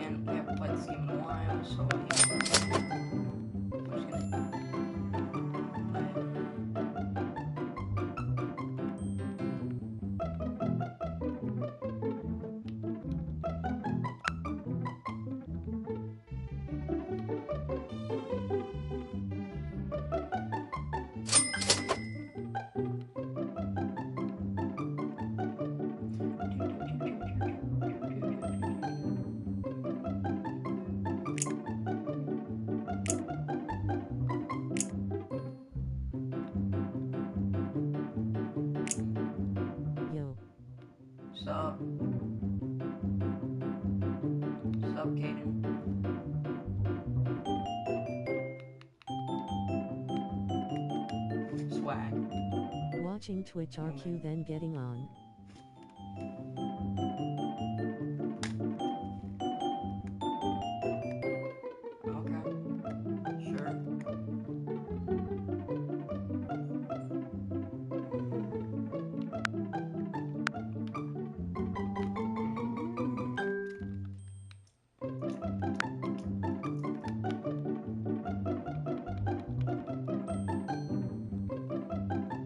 again, we haven't played this game in a while, so yeah. We're just gonna Yo. Sup? Sup, Kaden? Swag. Watching Twitch RQ then getting on. Okay. Sure.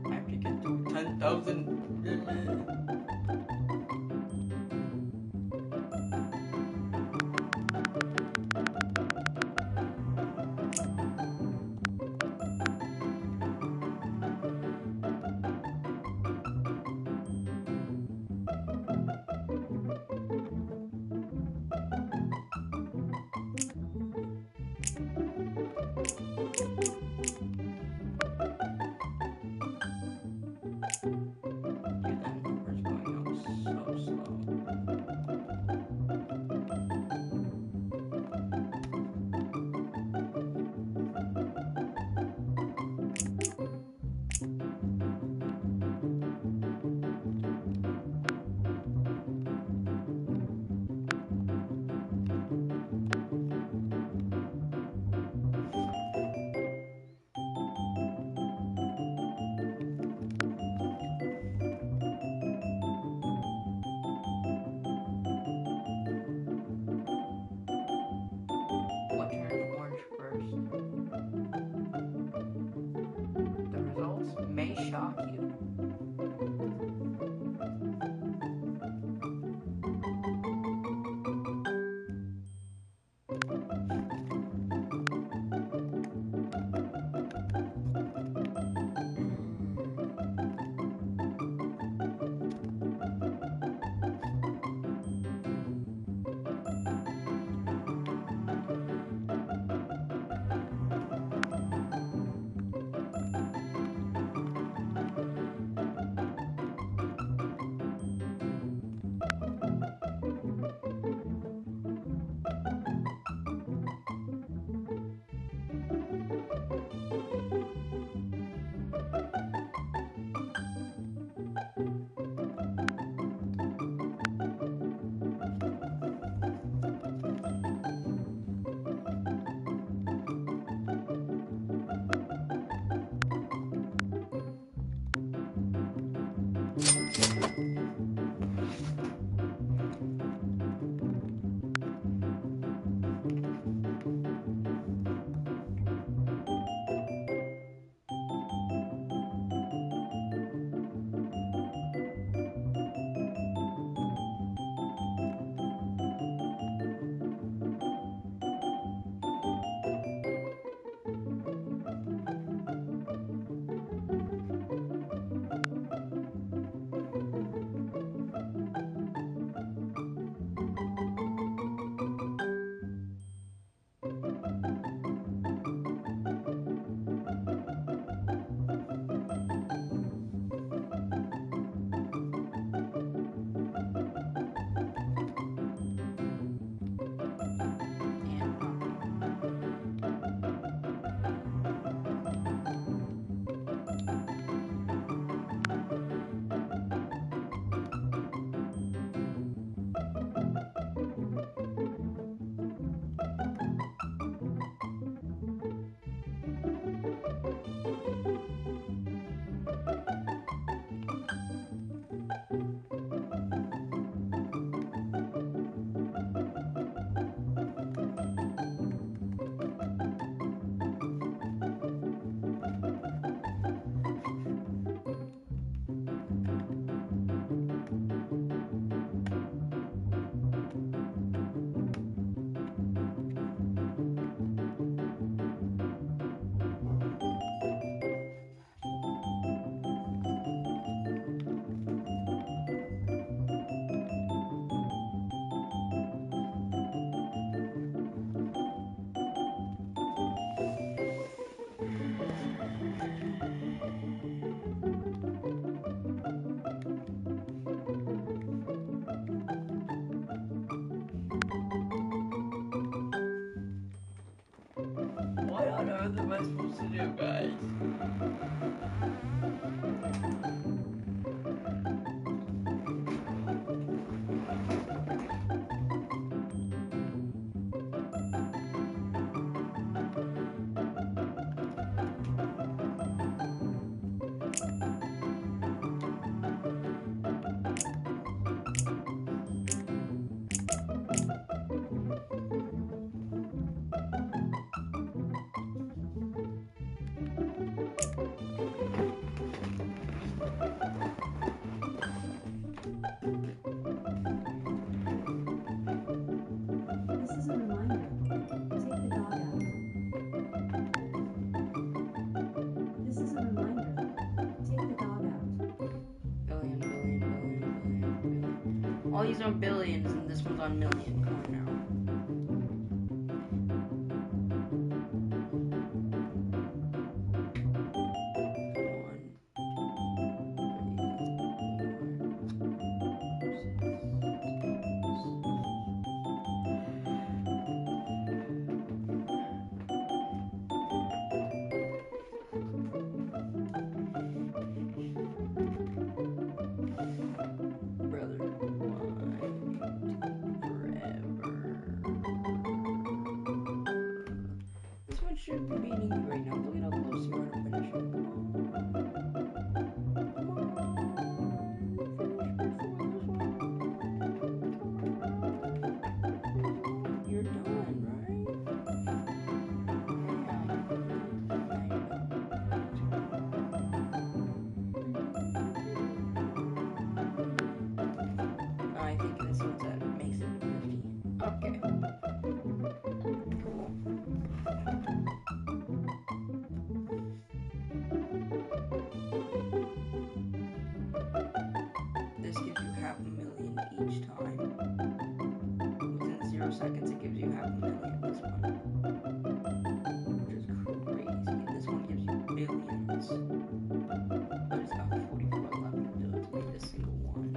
I have to get to 10,000 limit. You then, What am I supposed to do, guys? This is a reminder. Take the dog out. This is a reminder. Take the dog out. Billion, billion, billion, billion, billion. All these are billions, and this one's on million. Come on now. Should be beating you right now. Look at how close you are to finishing. Come on. You're done, right? I think this one's that makes it 50. Okay. Cool. This gives you 500,000 each time. Within 0 seconds, it gives you 500,000. This one, which is crazy. This one gives you billions, but it's got 44 left to do it to make this single one.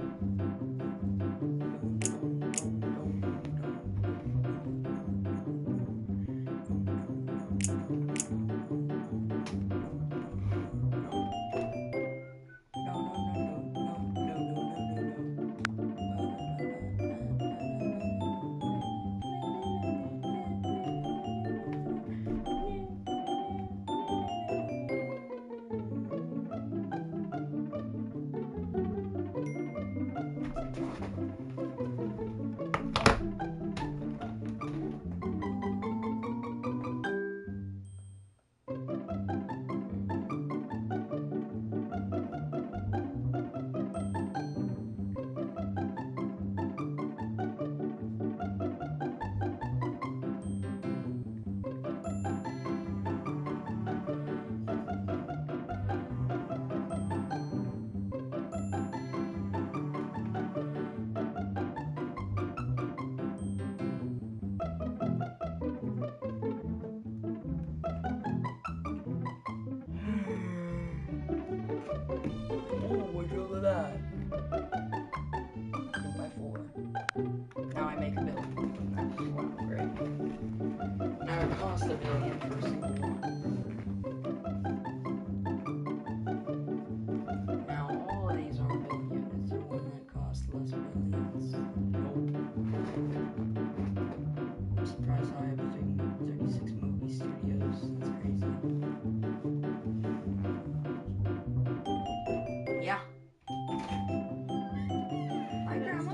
Now I make $1 billion. Wow, great. Now it costs $1 billion for a single one. Now all of these are billion. Is there one that costs less billions? Nope. I'm surprised I have 36 movie studios. That's crazy. Yeah. Hi, Grandma.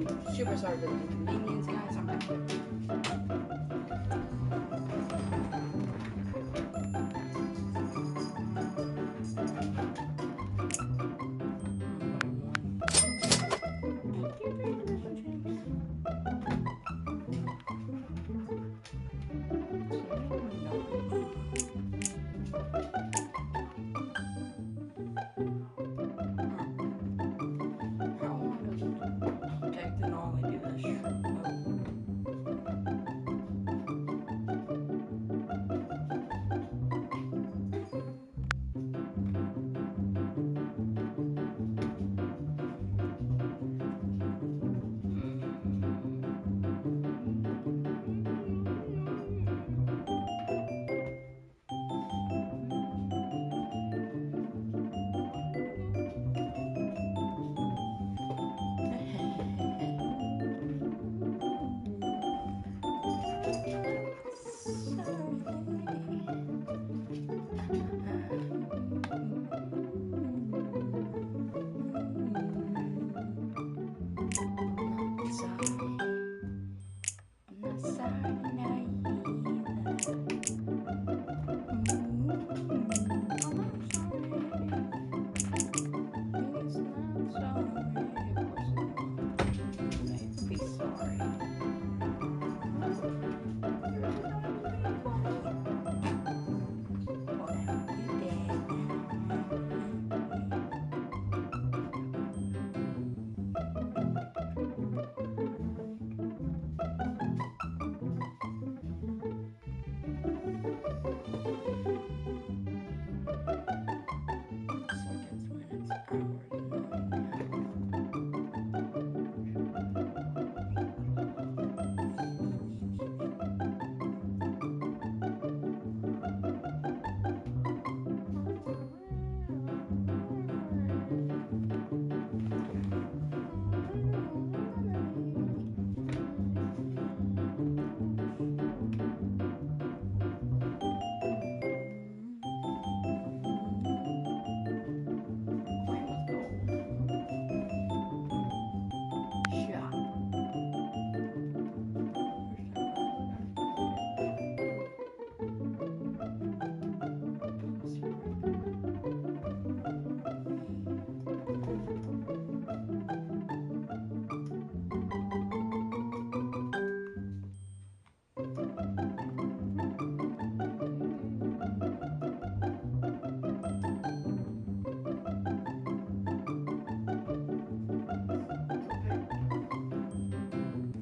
I'm super sorry for the inconvenience, guys. I'm back. How long does technology do this trip?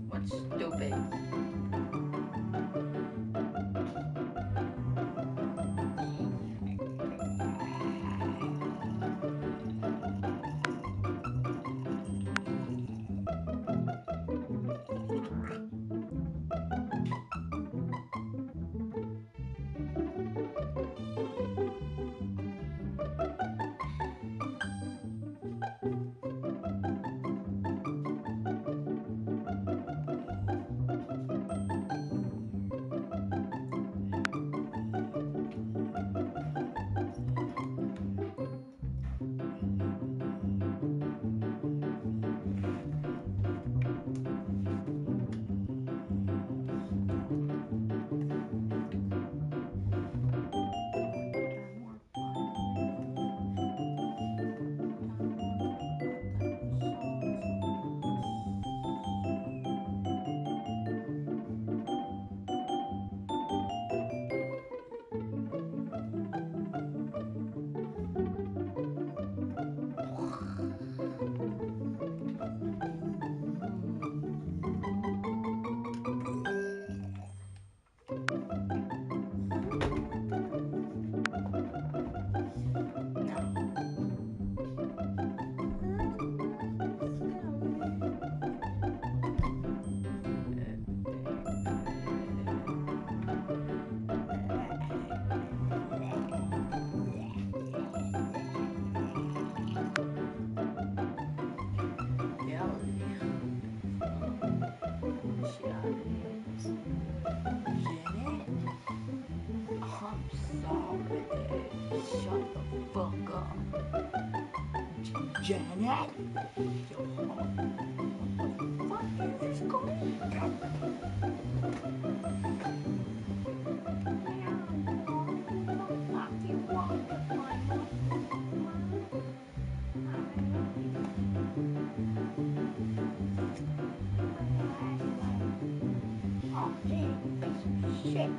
What's stupid? Janet? What the fuck? Just go. Shit.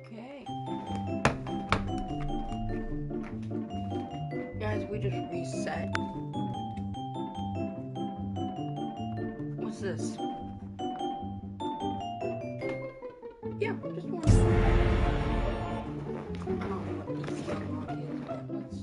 Okay. Guys, we just reset. What's this? Yeah, just one. I don't know what these unlock is, but let's.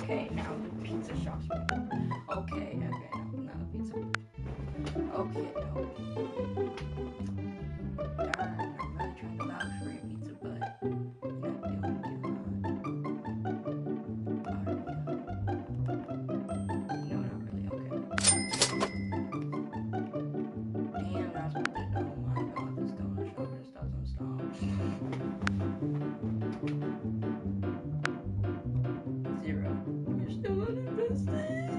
Okay, now the pizza shop's moving. Okay, no, the pizza. Okay, no. Darn, I'm really trying to vouch for your pizza, but you're not doing too hot. No, not really. Okay. Damn, that's what did. Oh my god, this donut shop just doesn't stop. 0. You're still uninvested.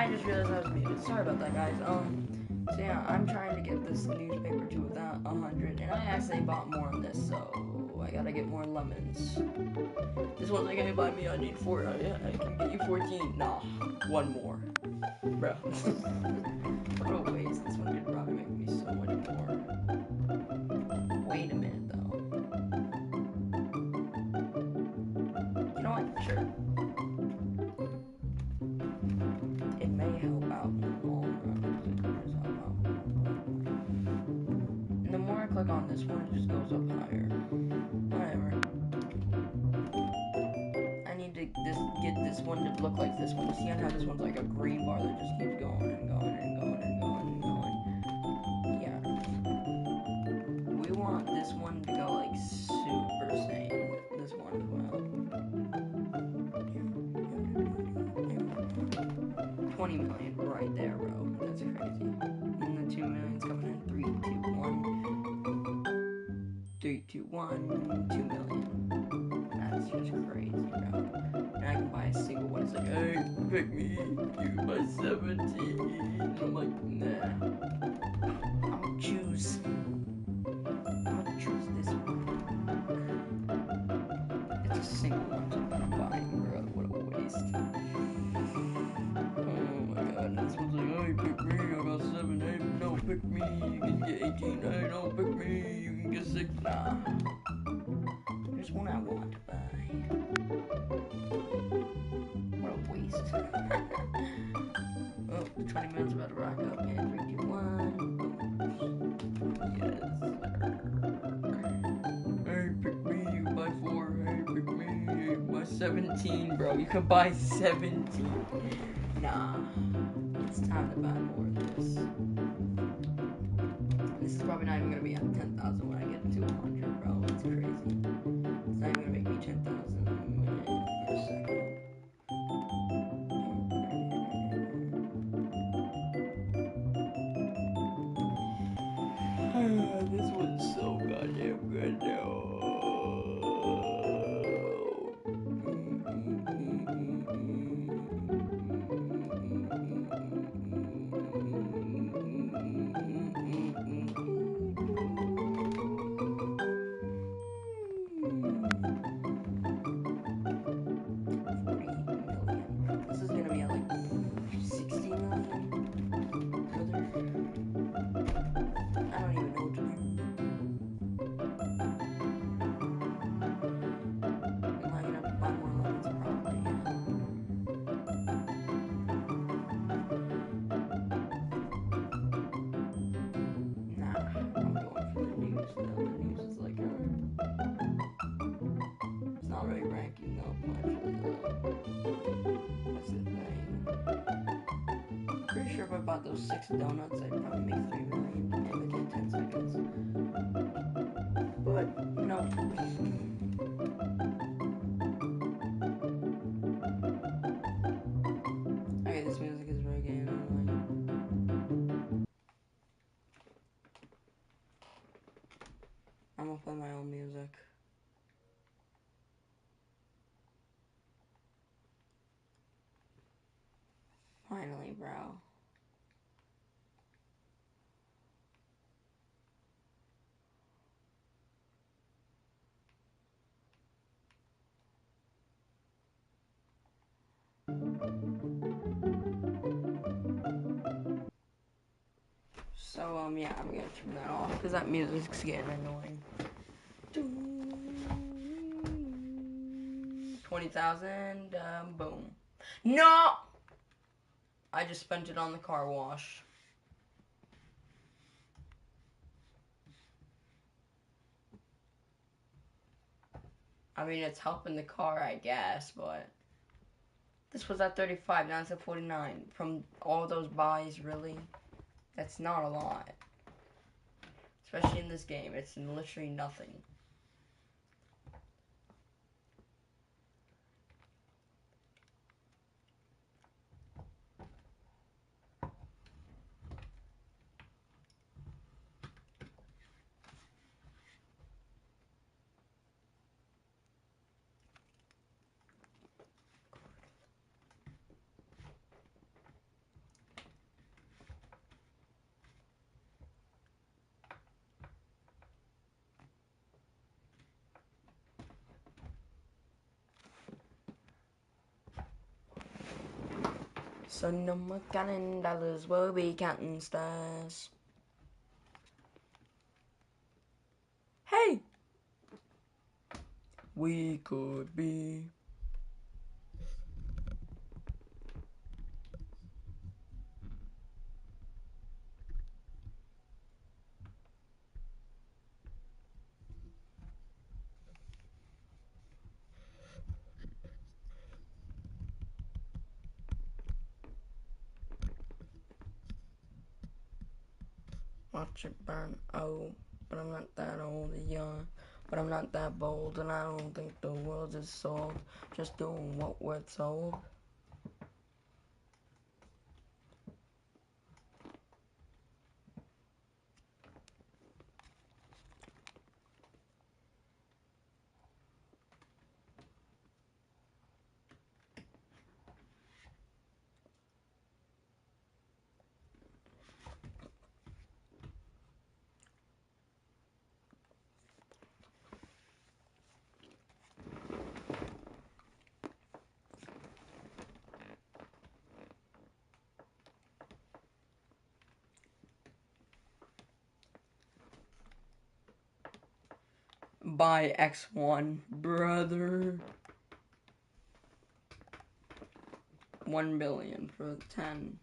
I just realized I was muted. Sorry about that, guys. So yeah, I'm trying to get this newspaper to 100, and I actually bought more on this, so I gotta get more lemons. This one's like, hey, buy me, I need 4, I can get you 14. Nah, one more. Bro. What a waste. This one could probably make me so much more. Wait a minute, though. You know what? Sure. It may help out in the long run. And the more I click on this one, it just goes up higher. Whatever. I need to get this one to look like this one. You see how this one's like a green bar that just keeps going and going and going and going and going. Yeah. We want this one to go like Super Saiyan. This one as well. 20 million right there, bro. That's crazy. And the 2 million's coming in. 3, 2, 1. 3, 2, 1. 2 million. That's just crazy, bro. And I can buy a single one. It's like, hey, pick me. You can buy 17. And I'm like, nah. I'm gonna choose this one. It's a single one that I'm buying, bro. What a waste. Oh my god, this one's like, hey, pick me, I got 7, hey, no, pick me, you can get 18, hey, no, pick me, you can get 6, nah. There's one I want to buy. What a waste. Oh, the 20 minutes about to rack up, and 3, 2, 1. Yes, sir. Hey, pick me, you can buy 4, hey, pick me, you can buy 17, bro, you can buy 17. Nah, it's time to buy more of this. This is probably not even gonna be at 10,000 when I get to 100, bro. It's crazy. It's not even gonna make me 10,000 in a minute for a second. This one's so goddamn good, though. This is gonna be at like 60 million. I don't even know what to do. Am I gonna have to buy more lemons? Probably, yeah. Nah, I'm going for the news though. The news is like, it's not really ranking up much though. That's the thing. Pretty sure if I bought those 6 donuts, I'd probably make 3 million within 10 seconds. But, no. Okay, this music is really getting annoying. I'm gonna play my own music. Finally, bro. So, yeah, I'm gonna turn that off because that music's getting annoying. 20,000, boom. No! I just spent it on the car wash. I mean, it's helping the car, I guess, but this was at 35, now it's at 49. From all those buys, really? That's not a lot. Especially in this game, it's literally nothing. So no more counting dollars, we'll be counting stars. Hey! We could be. Watch it burn, oh, but I'm not that old and young, but I'm not that bold, and I don't think the world is sold, just doing what we're told. By X1, brother. 1 billion for 10.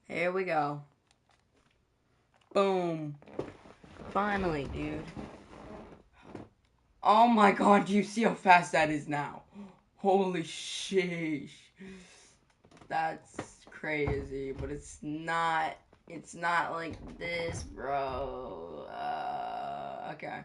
Here we go. Boom. Finally, dude. Oh my god, do you see how fast that is now? Holy sheesh. That's crazy, but it's not like this, bro. Okay.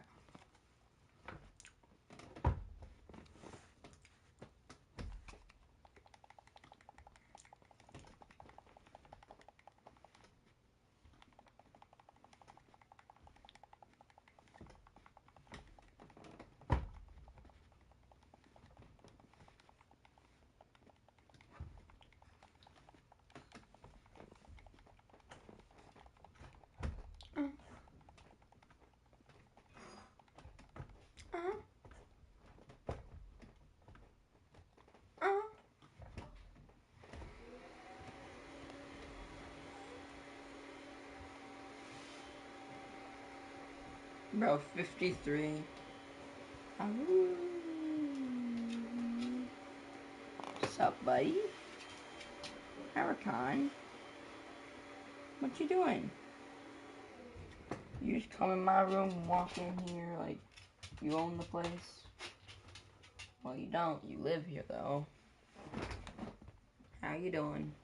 Bro, 53. What's up, buddy? Huracan? What you doing? You just come in my room and walk in here like you own the place? Well, you don't. You live here, though. How you doing?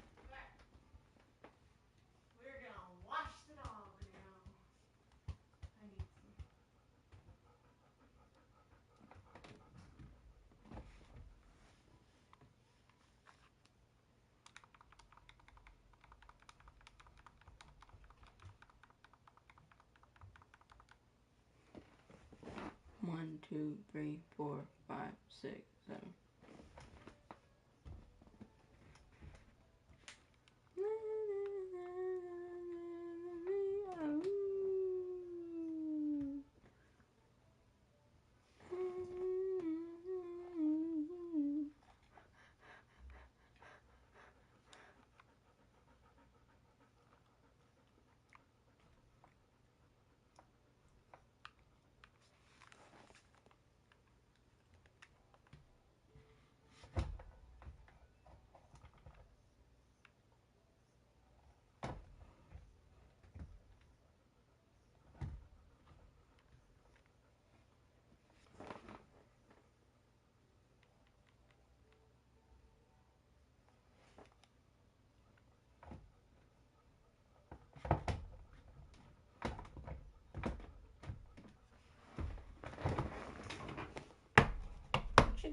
We're gonna wash the dog now. I need some. 1, 2, 3, 4, 5, 6, 7.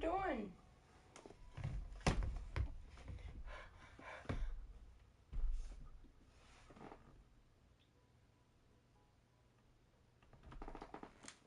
doing?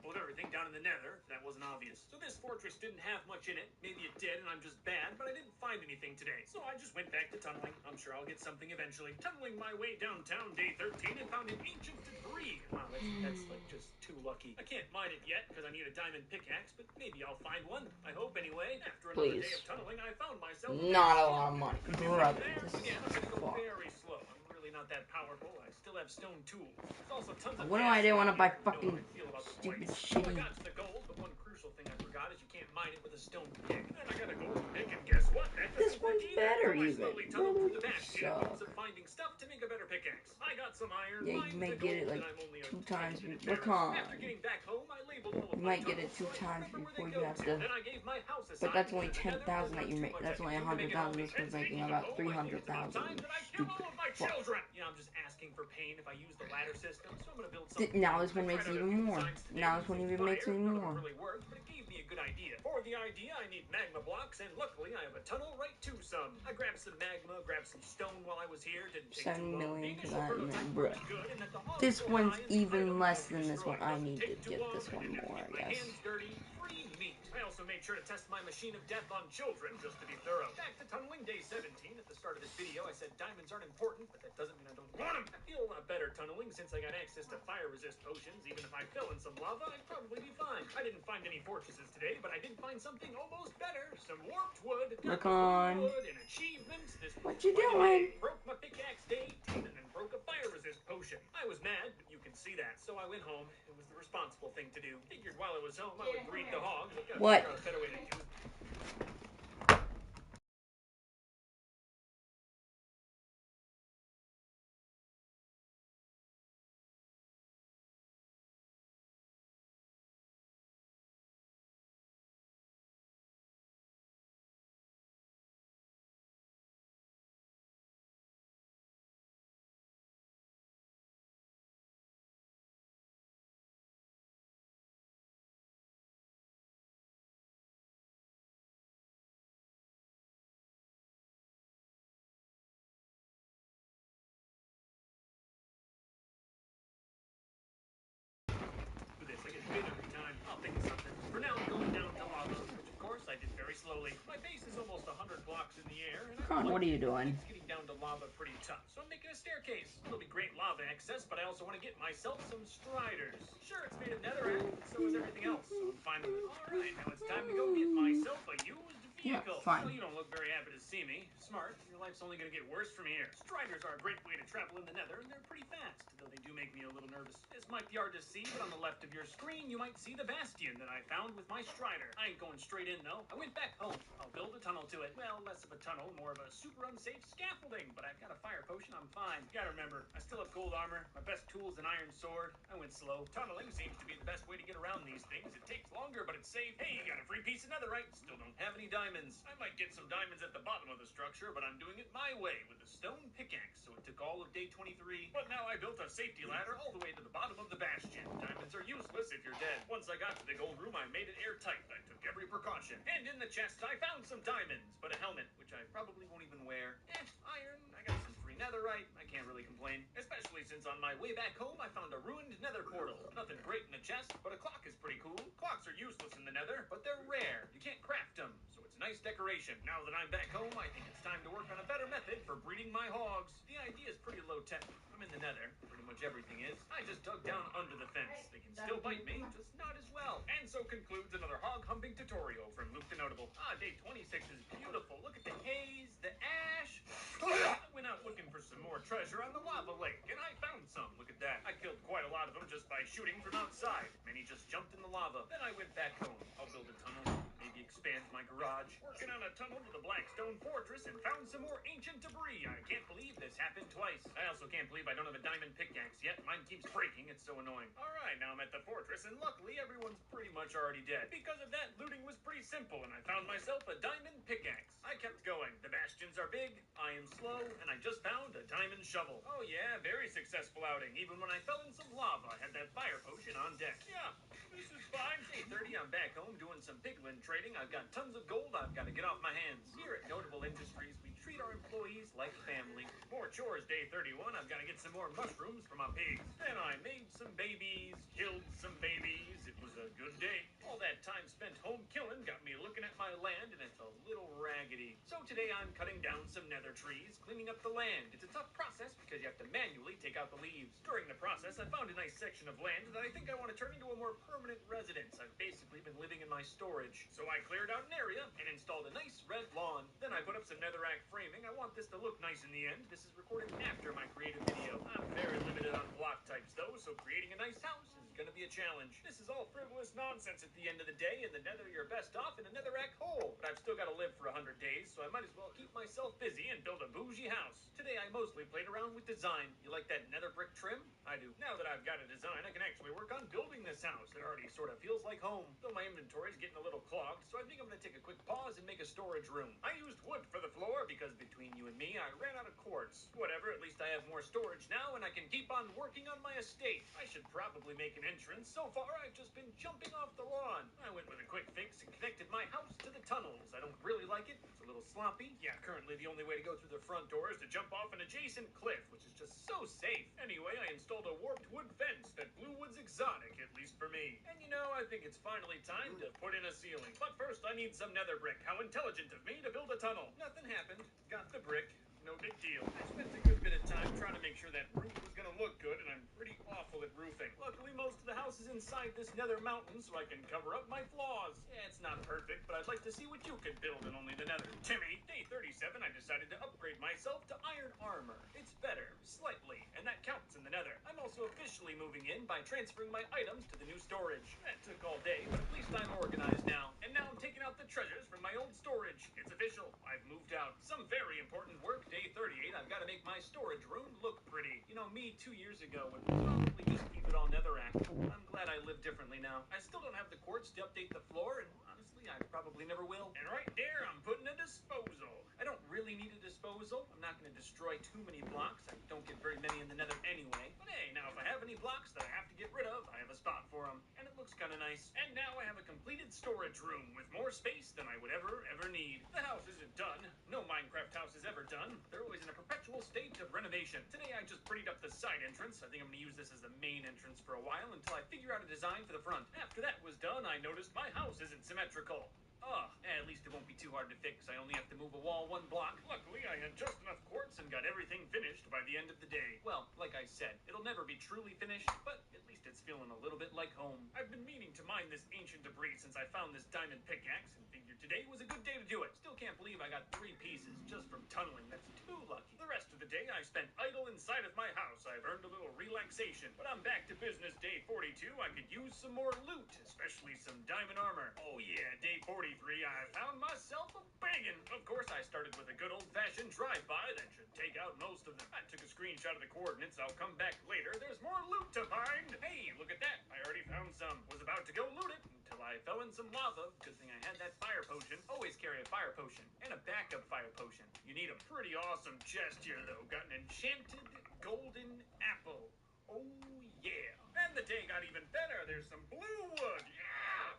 Of everything down in the nether, that wasn't obvious. So this fortress didn't have much in it. Maybe it did and I'm just bad, but I didn't find anything today. So I just went back to tunneling. I'm sure I'll get something eventually. Tunneling my way downtown day 13 and found an ancient debris. Wow, that's like just too lucky. I can't mine it yet because I need a diamond pickaxe, but maybe I'll find one. I hope anyway. After another day of tunneling, I found myself Not a lot of money. Brother, this again, I'm gonna go fuck. very slow. I'm really not that powerful. I still have stone tools. There's also tons of What do I do when I buy fucking stupid shitty? I got to the gold, but one crucial thing I forgot is you can't mine it with a stone pick. And I got a gold pick, and guess what? This one's better even. Through the bastion in hopes of finding stuff to make a better pickaxe. I got some iron. Yeah, you may get it like 2 times. Look on. After getting back home, I labeled all of You my might get it 2 tunnels, so I times remember before where you they have go to. Then I gave my house But that's only assignment to the nether. 10,000 that you make. That's only 100,000 that's gonna making about 300,000. Stupid fuck. Yeah, I'm just asking for pain if I use the ladder system, so I'm gonna build something. Now this one makes even more. Now this one even makes even more. Really worked, but it gave me a good idea. For the idea, I need magma blocks, and luckily I have a tunnel right to some. I grabbed some magma, grabbed some stone while I was here. Didn't take 7 million too for that, and then, good, bruh. and that the hogs This go one's high, even items less won't be than this one. destroyed. I Doesn't need take to too get long, this and one I didn't more, have to I get my guess. hands dirty. Free meat. I also made sure to test my machine of death on children, just to be thorough. Back to tunneling day 17. At the start of this video, I said diamonds aren't important, but that doesn't mean I don't want them. I feel a lot better tunneling since I got access to fire resist potions. Even if I fell in some lava, I'd probably be fine. I didn't find any fortresses today, but I did find something almost better. Some warped wood. Look on. An achievement. What you doing? Broke my pickaxe day 18 and then broke a fire resist potion. I was mad, but you can see that. So I went home. It was the responsible thing to do. Figured while I was home, I would breed the hogs. What? A better way to do it. This. I get bit every time. I'll think of something. For now, I'm going down to lava, which of course I did very slowly. My base is almost 100 blocks in the air, and Con, what are you doing? It's getting down to lava pretty tough, so I'm making a staircase. It'll be great lava access, but I also want to get myself some striders. Sure, it's made of netherrack, but so is everything else, so I'm fine with it. Alright, now it's time to go get myself a used vehicle. Yeah, fine. Well, you don't look very happy to see me. Smart. Your life's only going to get worse from here. Striders are a great way to travel in the nether, and they're pretty fast, though they do make me a little nervous. This might be hard to see, but on the left of your screen, you might see the bastion that I found with my strider. I ain't going straight in, though. I went back home. I'll build a tunnel to it. Well, less of a tunnel, more of a super unsafe scaffolding, but I've got a fire potion. I'm fine. You gotta remember, I still have gold armor. My best tool is an iron sword. I went slow. Tunneling seems to be the best way to get around these things. It takes longer, but it's safe. Hey, you got a free piece of netherite. Still don't have any diamonds. I might get some diamonds at the bottom of the structure, but I'm doing it my way with a stone pickaxe, so it took all of day 23. But now I built a safety ladder all the way to the bottom of the bastion. Diamonds are useless if you're dead. Once I got to the gold room, I made it airtight. I took every precaution. And in the chest, I found some diamonds, but a helmet, which I probably won't even wear. Iron. I got some free netherite. I can't really complain. Especially since on my way back home, I found a ruined nether portal. Nothing great in the chest, but a clock is pretty cool. Clocks are useless in the nether, but they're rare. You can't craft them, so it's nice decoration. Now that I'm back home, I think it's time to work on a better method for breeding my hogs. The idea is pretty low tech. I'm in the nether. Pretty much everything is. I just dug down under the fence. They can still bite me, just not as well. And so concludes another hog humping tutorial from Luke the Notable. Day 26 is beautiful. Look at the haze, the ash. I went out looking for some more treasure on the lava lake, and I found some. Look at that. I killed quite a lot of them just by shooting from outside. Many just jumped in the lava. Then I went back home. I'll build a tunnel. Maybe expand my garage. Working on a tunnel to the Blackstone Fortress and found some more ancient debris. I can't believe this happened twice. I also can't believe I don't have a diamond pickaxe yet. Mine keeps breaking. It's so annoying. Alright, now I'm at the fortress, and luckily everyone's pretty much already dead. Because of that, looting was pretty simple, and I found myself a diamond pickaxe. I kept going. The bastions are big, I am slow, and I just found a diamond shovel. Oh yeah, very successful outing. Even when I fell in some lava, I had that fire potion on deck. Yeah, This is fine. Day 30, I'm back home doing some piglin trading. I've got tons of gold I've got to get off my hands. Here at Notable Industries, we treat our employees like family. More chores, day 31. I've got to get some more mushrooms for my pigs. Then I made some babies, killed some babies. It was a good day. All that time spent home killing got me looking at my land, and it's a little raggedy. So today I'm cutting down some nether trees, cleaning up the land. It's a tough process because you have to manually take out the leaves. During the process, I found a nice section of land that I think I want to turn into a more permanent residence. I've basically been living in my storage. So I cleared out an area and installed a nice red lawn. Then I put up some netherrack framing. I want this to look nice in the end. This is recorded after my creative video. I'm very limited on block types though, so creating a nice house is gonna be a challenge. This is all frivolous nonsense at the end of the day. In the nether, you're best off in a netherrack hole. But I've still got to live for 100 days, so I might as well keep myself busy and build a bougie house. Today I mostly played around with design. You like that nether brick trim? I do. Now that I've got a design, I can actually work on building this house. It already sort of feels like home. Though my inventory's getting a little clogged, so I think I'm gonna take a quick pause and make a storage room. I used wood for the floor because between you and me, I ran out of quartz. Whatever, at least I have more storage now and I can keep on working on my estate. I should probably make an entrance. So far, I've just been jumping off the lawn. I went with a quick fix and connected my house to the tunnels. I don't really like it. It's a little sloppy. Yeah, currently the only way to go through the front door is to jump off an adjacent cliff, which is just so safe. Anyway, I installed a warped wood fence that Bluewood's exotic, at least for me. And you know, I think it's finally time to put in a ceiling. But first, I need some nether brick. How intelligent of me to build a tunnel. Nothing happened. Got the brick. No big deal. I spent a good bit of time trying to make sure that roof was going to look good, and I'm pretty awful at roofing. Luckily, most of the house is inside this nether mountain, so I can cover up my flaws. Yeah, it's not perfect, but I'd like to see what you could build in only the nether. Timmy, day 37, I decided to upgrade myself to iron armor. It's better, slightly, and that counts in the nether. I'm also officially moving in by transferring my items to the new storage. That took all day, but at least I'm organized now. And now I'm taking out the treasures from my old storage. It's official. I've moved out. Some very important work. Day 38, I've got to make my storage room look pretty. You know, me 2 years ago would probably just keep it all netherrack. I'm glad I live differently now. I still don't have the quartz to update the floor, and honestly, I probably never will. And right there, I'm putting a disposal. I don't really need a disposal. I'm not going to destroy too many blocks. I don't get very many in the nether anyway. But hey, now if I have any blocks that I have to get rid of, I have a spot for them. And it looks kind of nice. And now I have a completed storage room with more space than I would ever need. The house isn't done. No Minecraft house is ever done. They're always in a perpetual state of renovation. Today I just prettied up the side entrance. I think I'm going to use this as the main entrance for a while until I figure out a design for the front. After that was done, I noticed my house isn't symmetrical. At least it won't be too hard to fix. I only have to move a wall 1 block. Luckily, I had just enough quartz and got everything finished by the end of the day. Well, like I said, it'll never be truly finished, but at least it's feeling a little bit like home. I've been meaning to mine this ancient debris since I found this diamond pickaxe and figured today was a good day to do it. Still can't believe I got 3 pieces just from tunneling. That's too lucky. The rest of the day I spent idle inside of my house. I've earned a little relaxation, but I'm back to business. Day 42, I could use some more loot, especially some diamond armor. Oh yeah, day 43, I found myself a biggin. Of course, I started with a good old-fashioned drive-by that should take out most of them. I took a screenshot of the coordinates. I'll come back later. There's more loot to find. Hey, look at that. I already found some. Was about to go loot it until I fell in some lava. Good thing I had that fire potion. Always carry a fire potion and a backup fire potion. You need a pretty awesome chest here, though. Got an enchanted golden apple. Oh, yeah. And the day got even better. There's some blue wood. Yeah!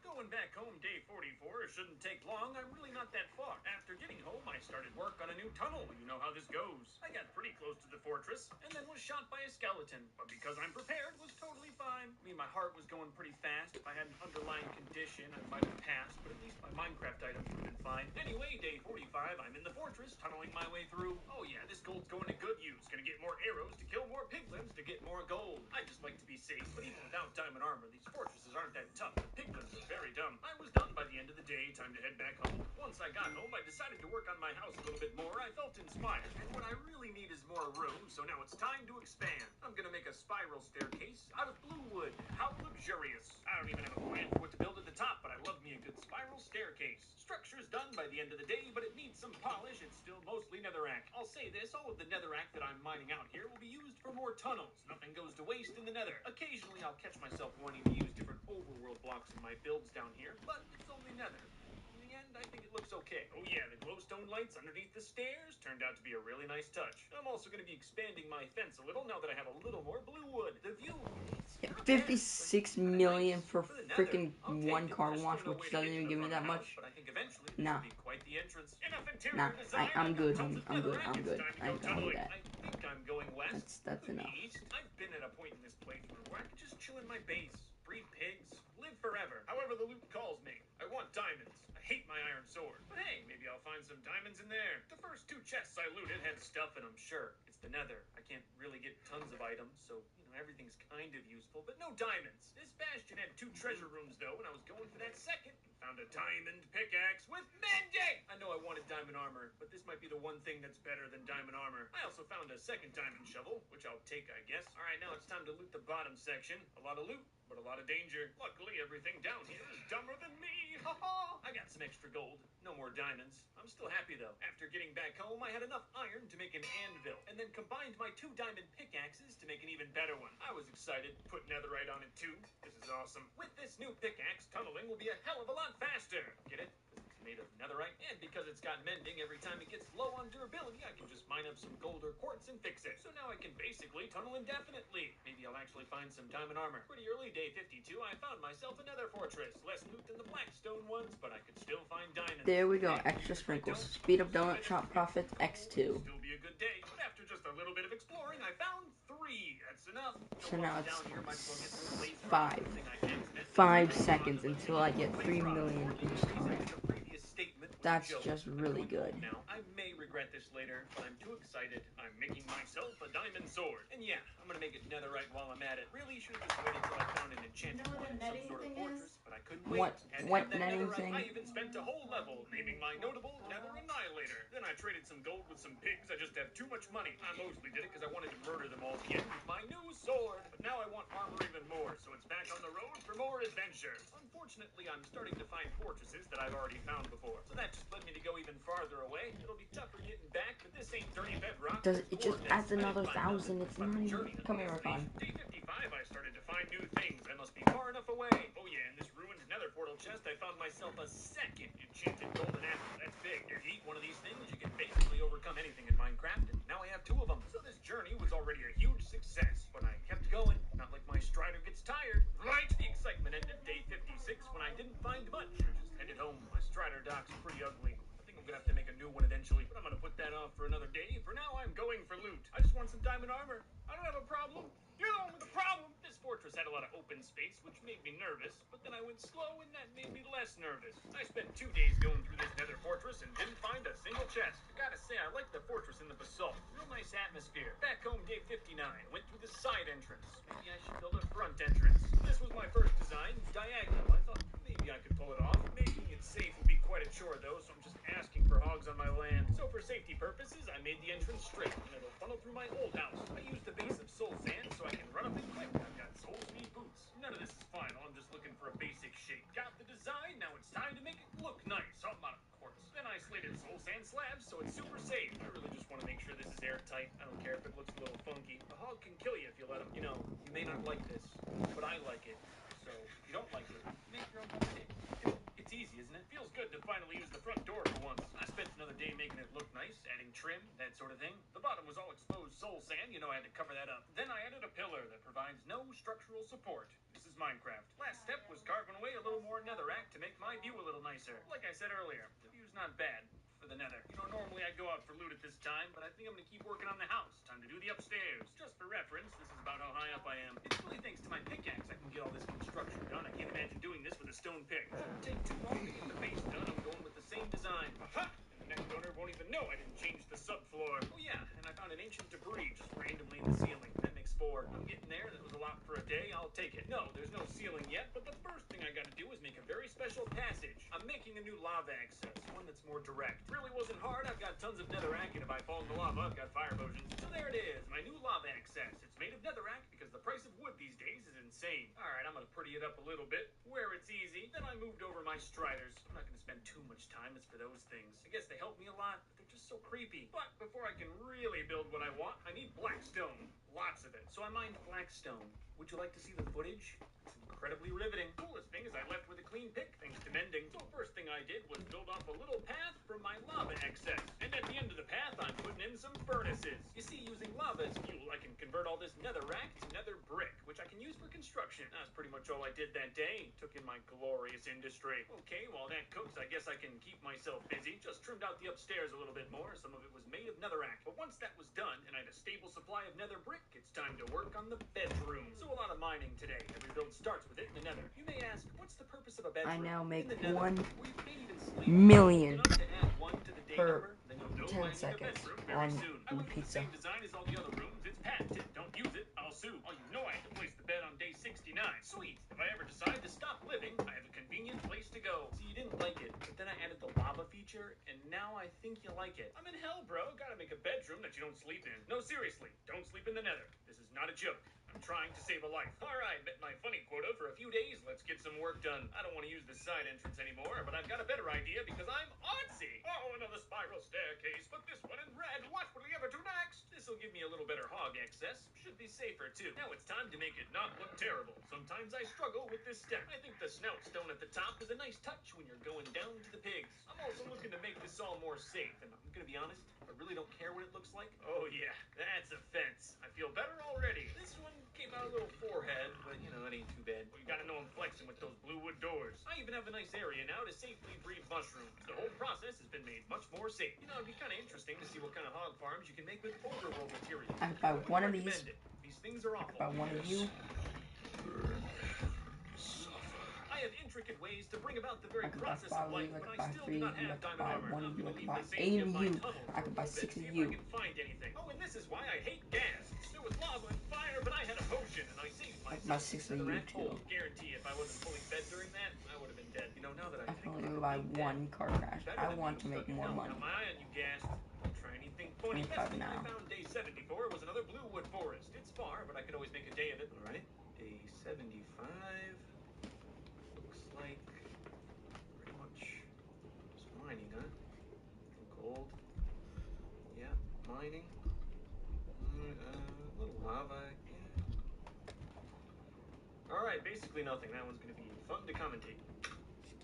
Going back home, day 44, shouldn't take long. I'm really not that far. After getting home, I started work on a new tunnel. You know how this goes. I got pretty close to the fortress, and then was shot by a skeleton. But because I'm prepared, was totally fine. I mean, my heart was going pretty fast. If I had an underlying condition, I might have passed, but at least my Minecraft items would have been fine. Anyway, day 45, I'm in the fortress, tunneling my way through. Oh yeah, this gold's going to good use. Gonna get more arrows to kill more piglins to get more gold. I just like to be safe, but even without diamond armor, these fortresses aren't that tough. The piglins are very dumb. I was done by the end of the day. Time to head back home. Once I got home, I decided to work on my house a little bit more. I felt inspired, and what I really need is more room, so now it's time to expand. I'm gonna make a spiral staircase out of blue wood. How luxurious. I don't even have a plan for what to build at the top, but I love me a good spiral staircase. Structure's done by the end of the day, but it needs some polish. It's still mostly netherrack. I'll say this, all of the netherrack that I'm mining out here will be used for more tunnels. Nothing goes to waste in the nether. Occasionally, I'll catch myself wanting to use different overworld blocks in my builds down here, but it's only nether. In the end, I think it looks okay. Oh yeah, the glowstone lights underneath the stairs turned out to be a really nice touch. I'm also going to be expanding my fence a little now that I have a little more blue wood. The view 56 million for freaking one car wash, which doesn't even give me that much. Nah. Nah, I'm good, homie. I'm good. I ain't gonna do that. I think I'm going west. That's enough. East. I've been at a point in this playthrough where I could just chill in my base, breed pigs, live forever. However the loot calls me. I want diamonds. I hate my iron sword. But hey, maybe I'll find some diamonds in there. The first 2 chests I looted had stuff in them, sure. It's the nether. I can't really get tons of items, so, everything's kind of useful, but no diamonds. This bastion had 2 treasure rooms, though, and I was going for that second. Found a diamond pickaxe with mending! I know I wanted diamond armor, but this might be the one thing that's better than diamond armor. I also found a second diamond shovel, which I'll take, I guess. Alright, now it's time to loot the bottom section. A lot of loot, but a lot of danger. Luckily, everything down here is dumber than me. Ha-ha! I got some extra gold. No more diamonds. I'm still happy, though. After getting back home, I had enough iron to make an anvil, and then combined my 2 diamond pickaxes to make an even better one. I was excited. Put netherite on it, too. This is awesome. With this new pickaxe, tunneling will be a hell of a lot faster. Get it? It's made of netherite, and because it's got mending, every time it gets low on durability, I can just mine up some gold or quartz and fix it. So now I can basically tunnel indefinitely. Maybe I'll actually find some diamond armor. Pretty early, day 52, I found myself a nether fortress. Less loot than the Blackstone ones, but I could still find diamonds. There we go, extra sprinkles. Speed up donut shop profits X2. Still be a good day, but after just a little bit of exploring, I found 3. That's enough. So now it's 5 seconds until I get 3 million each time. That's just really good. Now, I may regret this later, but I'm too excited. I'm making myself a diamond sword. And yeah, I'm gonna make it netherite while I'm at it. Really should have just waited until I found an enchanted one in some sort of fortress, but I couldn't wait. What netting thing? I even spent a whole level naming my notable nether annihilator. Then I traded some gold with some pigs. I just have too much money. I mostly did it because I wanted to murder them all at the end with my new sword. But now I want armor even more, so it's back on the road for more adventure. Unfortunately, I'm starting to find fortresses that I've already found before. So that just led me to go even farther away. It'll be tougher getting back, but this ain't dirty bedrock. It just adds another 1,000. It's not even... Come here, Rakan. Day 55, I started to find new things. I must be far enough away. Oh yeah, in this ruined nether portal chest, I found myself a second enchanted golden apple. That's big. If you eat one of these things, you can basically overcome anything in Minecraft, and now I have 2 of them. So this journey was already a huge success, but I kept going. Not like my strider gets tired. Right? The excitement ended day 56 when I didn't find much. I just headed home. My strider dock's pretty ugly. I think I'm gonna have to make a new one eventually, but I'm gonna put that off for another day. For now, I'm going for loot. I just want some diamond armor. I don't have a problem. You're the one with the problem. This fortress had a lot of open space, which made me nervous, but then I went slow, and that made me less nervous. I spent 2 days going through this nether fortress and didn't find a single chest. I gotta say, I like the fortress in the basalt. Real nice atmosphere. Back home, day 59. Went through the side entrance. Maybe I should build a front entrance. This was my first design, diagonal. I thought maybe I could pull it off. Making it safe would be quite a chore, though, so I'm just asking for hogs on my land. So for safety purposes, I made the entrance straight, and it'll funnel through my old house. I used a base of soul sand so I can run up and quick. I've got soul speed boots. None of this is final. I'm just looking for a basic shape. Got the design. Now it's time to make it look nice. I'm out of quartz. Then I slated soul sand slabs so it's super safe. I really just want to make sure this is airtight. I don't care if it looks a little funky. A hog can kill you if you let him. You may not like this, but I like it. So if you don't like it, make your own mistake. It's easy, isn't it? Feels good to finally use the front door for once. I spent another day making it look nice, adding trim, that sort of thing. The bottom was all exposed soul sand, I had to cover that up. Then I added a pillar that provides no structural support. This is Minecraft. Last step was carving away a little more netherrack to make my view a little nicer. Like I said earlier, the view's not bad for the nether. Normally I'd go out for loot at this time, but I think I'm gonna keep working on the house. Time to do the upstairs. Just for reference, this is about how high up I am. It's really thanks to my pickaxe I can get all this construction done. I can't imagine doing this with a stone pick. It shouldn't take too long to get the base done. I'm going with the same design. Aha! And the next owner won't even know I didn't change the subfloor. Oh yeah, and I found an ancient debris just randomly in the ceiling. That makes 4. I'm getting there. That was a lot for a day. I'll take it. No, there's no ceiling yet, but the first thing I gotta do is make a very special passage. I'm making a new lava access, one that's more direct. Really wasn't hard. I've got tons of netherrack, and if I fall in the lava, I've got fire potions. So there it is, my new lava access. It's made of netherrack because the price of wood these days is insane. Alright, I'm gonna pretty it up a little bit, where it's easy. Then I moved over my striders. I'm not gonna spend too much time as for those things. I guess they help me a lot, but they're just so creepy. But before I can really build what I want, I need blackstone. Lots of it. So I mined blackstone. Would you like to see the footage? It's incredibly riveting. Coolest thing is I left with a clean pick thanks to mending. So first thing I did was build off a little path from my lava excess. And at the end of the path, I'm putting in some furnaces. You see, using lava as fuel, I can convert all this netherrack to nether brick, which I can can use for construction. That's pretty much all I did that day. Took in my glorious industry. Okay, while that cooks, I guess I can keep myself busy. Just trimmed out the upstairs a little bit more. Some of it was made of netherrack. But once that was done, and I had a stable supply of nether brick, it's time to work on the bedroom. So a lot of mining today. Every build starts with it in the nether. You may ask, what's the purpose of a bedroom? I now make in the nether, 1 where you can't even sleep. million Enough to add 1 to the day per number, then you'll know 10 I need a seconds bedroom very on soon. I the went with the pizza. same design as all the other rooms. It's patented. Don't use it, I'll sue. Oh, you know I had to place the bed on day 69. Sweet. If I ever decide to stop living, I have a convenient place to go. See, you didn't like it, but then I added the lava feature, and now I think you like it. I'm in hell, bro. Gotta make a bedroom that you don't sleep in. No, seriously, don't sleep in the nether. This is not a joke. I'm trying to save a life. Alright, met my funny quota for a few days. Let's get some work done. I don't want to use the side entrance anymore, but I've got a better idea because I'm artsy. Oh, another spiral staircase, but this one in red. What will we ever do next? This'll give me a little better hog access. Should be safer, too. Now it's time to make it not look terrible. Sometimes I struggle with this step. I think the snout stone at the top is a nice touch when you're going down to the pigs. I'm also looking to make this all more safe, and I'm gonna be honest, I really don't care what it looks like. Oh yeah, that's a fence. I feel better already. This one came out a little forehead, but you know, it ain't too bad. Well, you gotta know I'm flexing with those blue wood doors. I even have a nice area now to safely breed mushrooms. The whole process has been made much more safe. You know, it'd be kind of interesting to see what kind of hog farms you can make with overworld material. I could buy one of these. These things are awful. By one of you. I have intricate ways to bring about the very I could buy process 5 of of life, you, I but could I buy still 3 do of not you, I have could diamond buy armor. 1 I'm of you, I gonna could leave buy the 8 safety of of my you, tunnel I could for buy a 6 bit, of see if you. I can find anything. Oh, and this is why I hate gas. There was lava and fire, but I had a potion, and I saved I could myself. buy 6 of you Netherrack too. hole. Guarantee if I wasn't fully fed during that, I would have been dead. You know, now that I I can think only about buy being dead, 1 car crash. better I than want to being make stuck in more hell. money. Got my eye on you, gas. Don't try anything funny. 25 Best thing I now. found day 74 was another blue wood forest. It's far, but I could always make a day of it. All right, day 75. Looks like pretty much just mining, huh? Gold. Yeah, mining. A little lava. Yeah. All right, basically nothing. That one's gonna be fun to commentate.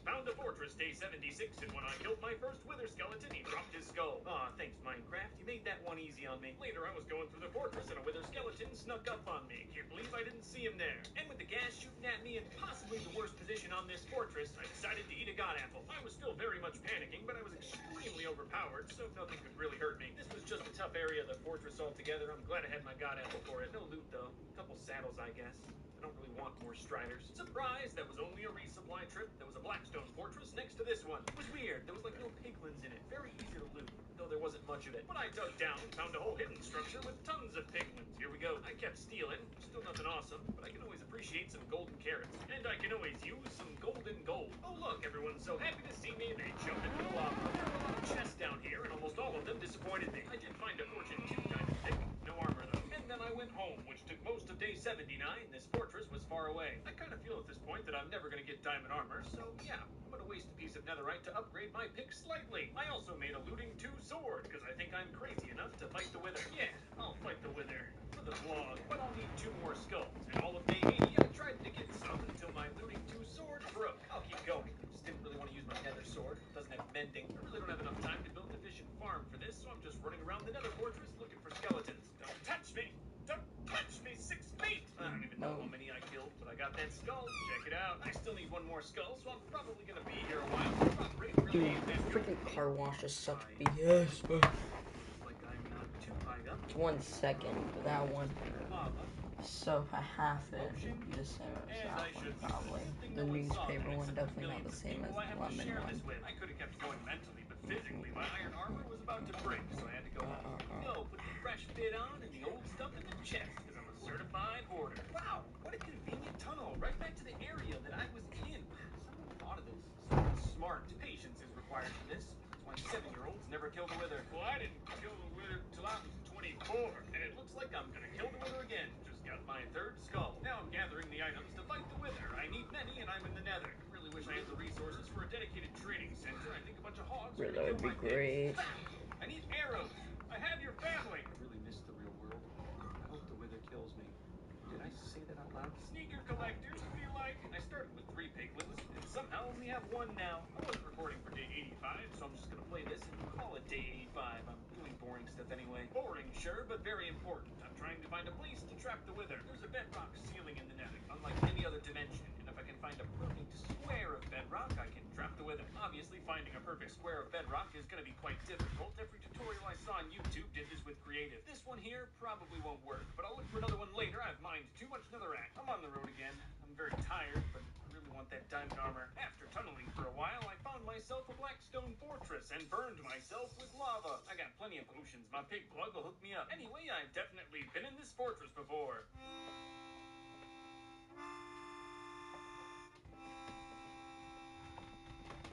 Found a fortress day 76, and when I killed my first wither skeleton, he dropped his skull. Aw, thanks, Minecraft. You made that one easy on me. Later, I was going through the fortress, and a wither skeleton snuck up on me. Can't believe I didn't see him there. And with the gas shooting at me in possibly the worst position on this fortress, I decided to eat a god apple. I was still very much panicking, but I was extremely overpowered, so nothing could really hurt me. This was just a tough area of the fortress altogether. I'm glad I had my god apple for it. No loot, though. A couple saddles, I guess. I don't really want more striders. Surprise! That was only a resupply trip. There was a blackstone fortress next to this one. It was weird. There was like no piglins in it. Very easy to loot, though there wasn't much of it. When I dug down, found a whole hidden structure with tons of piglins. Here we go. I kept stealing. Still nothing awesome, but I can always appreciate some golden carrots. And I can always use some golden gold. Oh look, everyone's so happy to see me, they jumped into the lava. There were a lot of chests down here, and almost all of them disappointed me. I did find a Fortune 2 diamond pick. No armor though. And then I went home, which took most of day 79. This fortress was far away. I kind of feel at this point that I'm never going to get diamond armor, so yeah, I'm going to waste a piece of netherite to upgrade my pick slightly. I also made a looting 2 sword, because I think I'm crazy enough to fight the wither. Yeah, I'll fight the wither for the vlog, but I'll need 2 more skulls. And all of day 80, I tried to get some until my looting 2 sword broke. I'll keep going. Just didn't really want to use my nether sword. It doesn't have mending. I really don't have enough time to build an efficient farm for this, so I'm just running around the nether fortress looking for skeletons. Don't touch me! Don't touch me! 6 feet! I don't even know how many I killed, but I got that skull. Check it out. I still need 1 more skull, so I'm probably gonna be here a while. Dude, the freaking car wash is such BS, bro. Like I'm not too high up. It's 1 second for that one. Lava. So if I half it, it'd be the same as that one, probably. The newspaper one definitely not the same as the lemon one. I could have kept going mentally, but physically my iron armor was about to break, so I had to go home. Yo, put the fresh fit on and the old stuff in the chest, because I'm a certified hoarder. Wow, what a convenient tunnel, right back to the area that I was in. Someone thought of this. Someone smart. Patience is required for this. That's why 7-year-olds never kill the wither. Well, I didn't kill the wither till I was 24, and it looks like I'm gonna kill the wither again. Just got my 3rd skull. Now I'm gathering the items to fight the wither. I need many, and I'm in the nether. I really wish I had the resources for a dedicated trading center. I think a bunch of hogs are gonna That would kill be my great. pigs. I need arrows. I have your family. I really miss the real world. I hope the wither kills me. Did I say that out loud? Sneaker collectors, who do you like? I started with 3 piglins, and somehow only have 1 now. I wasn't recording for day 85, so I'm just gonna play this and call it day 85. I'm doing boring stuff anyway. Boring, sure, but very important. I'm trying to find a place to trap trap the wither. There's a bedrock ceiling in the nether, unlike any other dimension, and if I can find a perfect square of bedrock, I can trap the wither. Obviously, finding a perfect square of bedrock is going to be quite difficult. Every tutorial I saw on YouTube did this with creative. This one here probably won't work, but I'll look for another one later. I've mined too much netherrack. I'm on the road again. I'm very tired, but I really want that diamond armor. After tunneling for a while, I found myself a black stone fortress and burned myself with lava. I got plenty of potions. My pig plug will hook me up. Anyway, I've definitely been in this fortress before.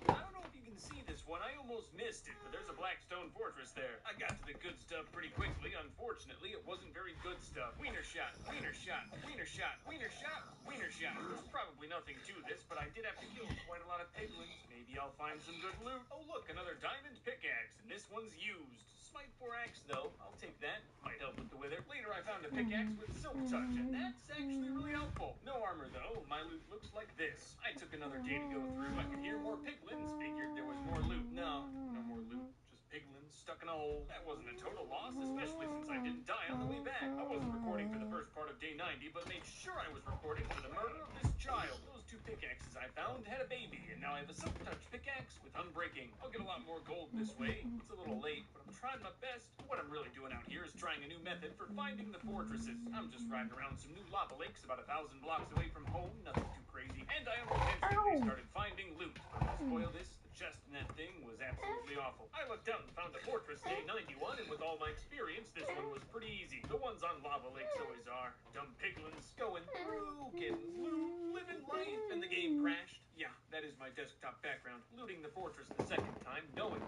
I don't know if you can see this one. I almost missed it, but there's a black stone fortress there. I got to the good stuff pretty quickly. Unfortunately, it wasn't very good stuff. Wiener shot, wiener shot, wiener shot, wiener shot, wiener shot. There's probably nothing to this, but I did have to kill quite a lot of piglins. Maybe I'll find some good loot. Oh look, another diamond pickaxe, and this one's used. Smite 4 axe though, I'll take that. Might help with the wither. Later I found a pickaxe with silk touch, and that's actually really helpful. No armor though, my loot looks like this. I took another day to go through. I could hear more piglins, figured there was more loot. No more loot. Just piglins stuck in a hole. That wasn't a total loss, especially since I didn't die on the way back. I wasn't recording for the first part of day 90, but made sure I was recording for the murder of this child. Those 2 pickaxes I found had a baby, and now I have a silk touch pickaxe with unbreaking. I'll get a lot more gold this way. It's a little late, but I'm trying my best. What I'm really doing out here is trying a new method for finding the fortresses. I'm just riding around some new lava lakes about 1,000 blocks away from home. Nothing too crazy. And I almost instantly started finding loot. But to spoil this, the chest in that thing was absolutely awful. I looked out and found a fortress day 91, and with all my experience, this one was pretty easy. The ones on lava lakes always are. Dumb piglins going through, getting loot, living life, and the game crashed. Yeah, that is my desktop background. Looting the fortress the second time, knowing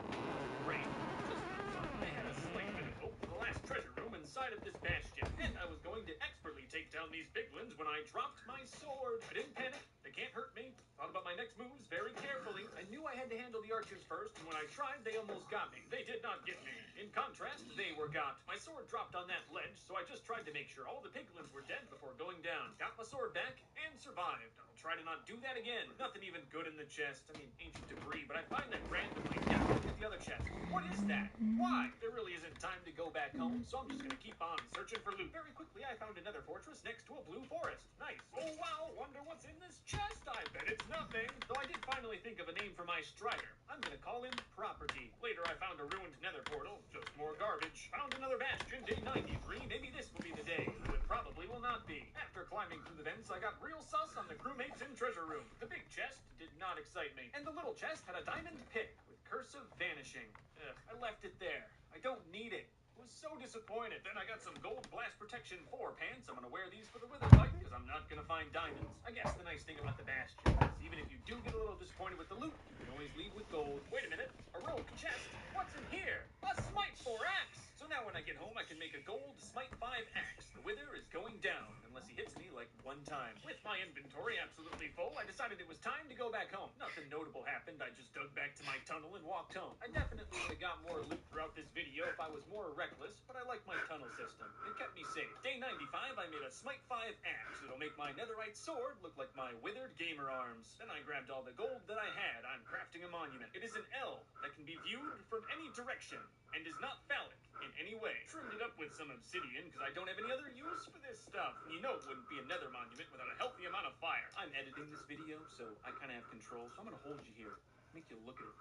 great. Just for fun. I had a slight bit of hope for the last treasure room inside of this bastion, and I was going to expertly take down these piglins when I dropped my sword. I didn't panic. They can't hurt me. Thought about my next moves very carefully. I knew I had to handle the archers first, and when I tried, they almost got me. They did not get me. In contrast, they were got. My sword dropped on that ledge, so I just tried to make sure all the piglins were dead before going down. Got my sword back and survived. I'll try to not do that again. Nothing even good in the chest. I mean, ancient debris, but I find that randomly. Yeah, look at the other chest. What is that? Why? There really isn't time to go back home, so I'm just gonna keep on searching for loot. Very quickly, I found another fortress next to a blue forest. Nice. Oh wow, wonder what's in this chest. I bet it's nothing. Though I did finally think of a name for my strider. I'm gonna call him Property. Later, I found a ruined nether portal. Just more garbage. Found another bastion, day 93. Maybe this will be the day, though it probably will not be. After climbing through the vents, I got real sus on the crewmates in treasure room. The big chest did not excite me, and the little chest had a diamond pick with curse of vanishing. Ugh, I left it there. I don't need it. Was so disappointed. Then I got some gold blast protection 4 pants. I'm gonna wear these for the wither fight because I'm not gonna find diamonds. I guess the nice thing about the bastion is even if you do get a little disappointed with the loot, you can always leave with gold. Wait a minute, a rogue chest? What's in here? A Smite 4 axe! So now when I get home, I can make a gold Smite 5 axe. The wither is going down unless he hits me like one time. With my inventory absolutely full, I decided it was time to go back home. Nothing notable happened. I just dug back to my tunnel and walked home. I definitely would have got more loot throughout this video if I was more reckless, but I like my tunnel system. It kept me safe. Day 95, I made a Smite 5 axe. It'll make my netherite sword look like my withered gamer arms. Then I grabbed all the gold that I had. I'm crafting a monument. It is an L that can be viewed from any direction and is not phallic in any way. Trimmed it up with some obsidian because I don't have any other use for this stuff. You know it wouldn't be a nether monument without a healthy amount of fire. I'm editing this video, so I kind of have control. So I'm going to hold you here, make you look at it.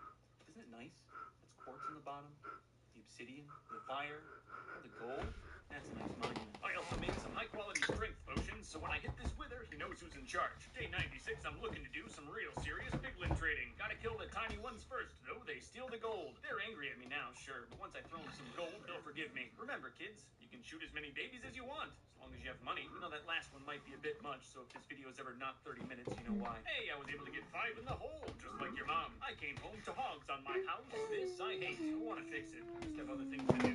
Isn't it nice? That's quartz on the bottom, the obsidian, the fire, the gold. That's a nice monument. I also made some high-quality strength potions, so when I hit this wither, he knows who's in charge. Day 96, I'm looking to do some real serious piglin trading. Gotta kill the tiny ones first, though. They steal the gold. They're angry at me now, sure, but once I throw them some gold, they'll forgive me. Remember, kids, you can shoot as many babies as you want, as long as you have money. You know that last one might be a bit much, so if this video is ever not 30 minutes, you know why. Hey, I was able to get 5 in the hole, just like your mom. I came home to hogs on my house. This I hate. Who wanna fix it? I just have other things to do.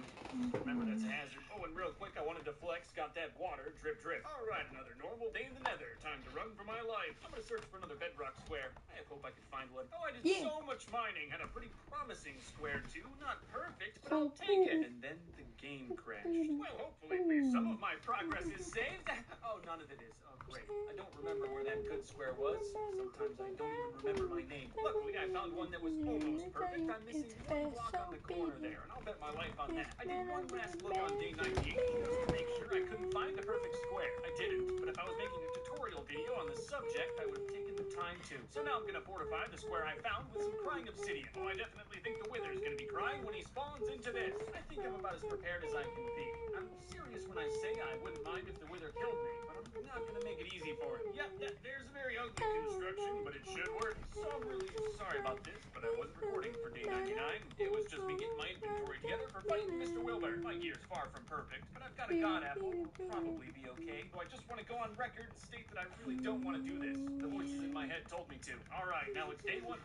Remember, that's a hazard. Oh, and real quick, I wanted to flex. Got that water. Drip, drip. All right, another normal day in the nether. Time to run for my life. I'm gonna search for another bedrock square. I hope I can find one. Oh, I did so much mining. Had a pretty promising square, too. Not perfect, but I'll take it. And then the game crashed. Well, hopefully, at least some of my progress is saved. Oh, none of it is. Oh, great. I don't remember where that good square was. Sometimes I don't even remember my name. Luckily, I found one that was almost perfect. I'm missing one block on the corner there, and I'll bet my life on that. I did one last look on day 98 just to make sure I couldn't find a perfect square. I didn't, but if I was making a tutorial video on the subject, I would have taken the time to. So now I'm gonna fortify the square I found with some crying obsidian. Oh, I definitely think the Wither's gonna be crying when he spawns into this. I think I'm about as prepared as I can be. I'm serious when I say I wouldn't mind if the Wither killed me, but I'm not gonna make it easy for him. Yep, there's a very ugly construction, but it should work. So I'm really sorry about this, but I wasn't recording for day 99. It was just me getting my inventory together for fighting Mr. Wilbur. My gear's far from perfect, but I've got a god apple. I'll probably be okay. So I just want to go on record and state that I really don't want to do this. The voices in my head told me to. Alright, now it's day 100.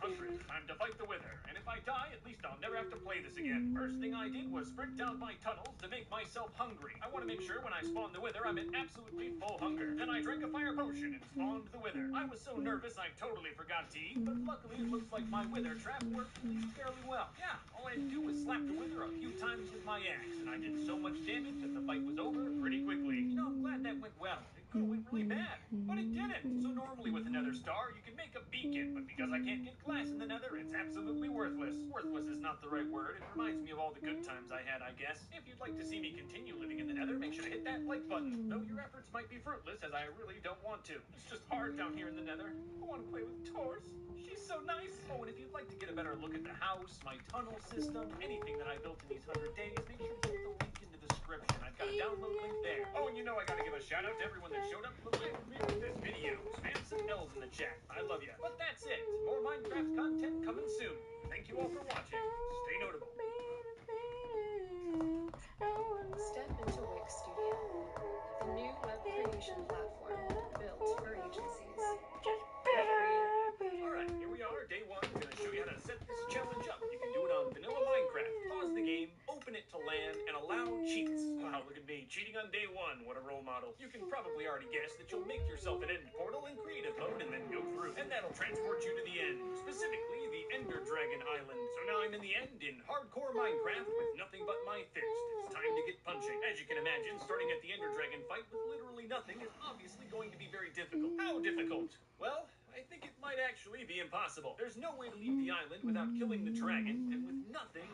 Time to fight the Wither. And if I die, at least I'll never have to play this again. First thing I did was sprint down my tunnels to make myself hungry. I want to make sure when I spawn the Wither, I'm at absolutely full hunger. Then I drank a fire potion and spawned the Wither. I was so nervous I totally forgot to eat, but luckily it looks like my Wither trap worked at least fairly well. Yeah, all I had to do was slap the Wither a few times with my axe, and I did so much damage that the fight was over pretty quickly. You know, I'm glad that went well. It could have went really bad, but it didn't. So normally with a Nether star, you can make a beacon, but because I can't get glass in the Nether, it's absolutely worthless. Worthless is not the right word. It reminds me of all the good times I had, I guess. If you'd like to see me continue living in the Nether, make sure to hit that like button. Though your efforts might be fruitless, as I really don't want to. It's just hard down here in the Nether. I want to play with Taurus. She's so nice. Oh, and if you'd like to get a better look at the house, my tunnel system, anything that I built in these 100 days, make sure to hit the link in the description. I've got a download link there. Oh, and you know I gotta give a shout out to everyone that showed up to the live premiere of this video. Spam some L's in the chat. I love ya. But that's it. More Minecraft content coming soon. Thank you all for watching. Stay notable. Step into Wix Studio, the new web creation platform built for agencies. Alright, here we are, day 1. I'm gonna show you how to set this challenge up. You can do it on vanilla Minecraft. Pause the game, open it to LAN, and allow cheats. Wow, look at me, cheating on day 1. What a role model. You can probably already guess that you'll make yourself an end portal in creative mode and then go through. And that'll transport you to the end, specifically the Ender Dragon Island. So now I'm in the end in hardcore Minecraft with nothing but my fist. It's time to get punching. As you can imagine, starting at the Ender Dragon fight with literally nothing is obviously going to be very difficult. How difficult? Well, I think it might actually be impossible. There's no way to leave the island without killing the dragon, and with nothing,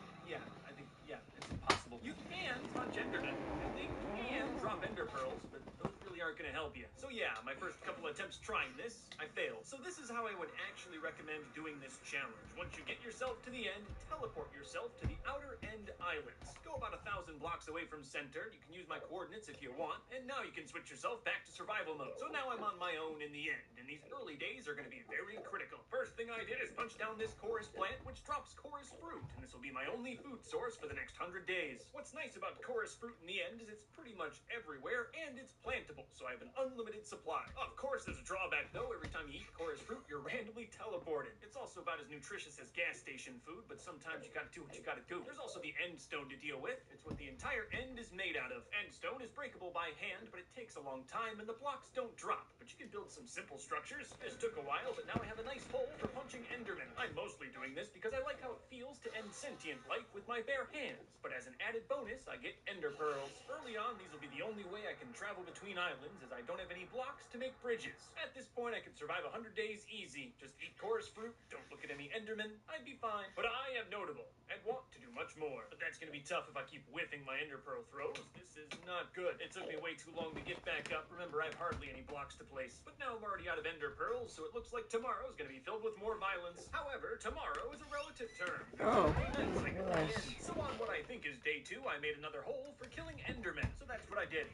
it's impossible. You can punch Enderman, and they can drop Ender Pearls, but those really aren't gonna help you. So yeah, my first couple attempts trying this, I failed. So this is how I would actually recommend doing this challenge. Once you get yourself to the end, teleport yourself to the outer end islands. Go about 1,000 blocks away from center. You can use my coordinates if you want, and now you can switch yourself back to survival mode. So now I'm on my own in the end, and these early days are gonna be very critical. First thing I did is punch down this chorus plant, which drops chorus fruit, and this will be my only food source for the next 100 days. What's nice about chorus fruit in the end is it's pretty much everywhere, and it's plantable, so I have an unlimited supply. Of course, there's a drawback though. Every time you eat chorus fruit, you're randomly teleported. It's also about as nutritious as gas station food, but sometimes you gotta do what you gotta do. There's also the end stone to deal with. It's what the entire end is made out of. End stone is breakable by hand, but it takes a long time, and the blocks don't drop. But you can build some simple structures. This took a while, but now I have a nice hole for punching Endermen. I'm mostly doing this because I like how it feels to end sentient life with my bare hands. But as an added bonus, I get Ender Pearls. Early on, these will be the only way I can travel between islands, as I don't have any blocks to make bridges. At this point, I can survive 100 days easy. Just eat chorus fruit, don't look at any Endermen, I'd be fine. But I am notable, and want to do much more. But that's gonna be tough if I keep whiffing my Ender Pearl throws. This is not good. It took me way too long to get back up. Remember, I have hardly any blocks to place. But now I'm already out of Ender Pearls, so it looks like tomorrow's gonna be filled with more violence. However, tomorrow is a relative term. Oh, Like at the yes. end. So on what I think is day 2, I made another hole for killing Endermen. So that's what I did.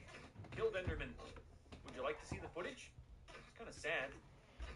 Killed Endermen. Would you like to see the footage? It's kind of sad.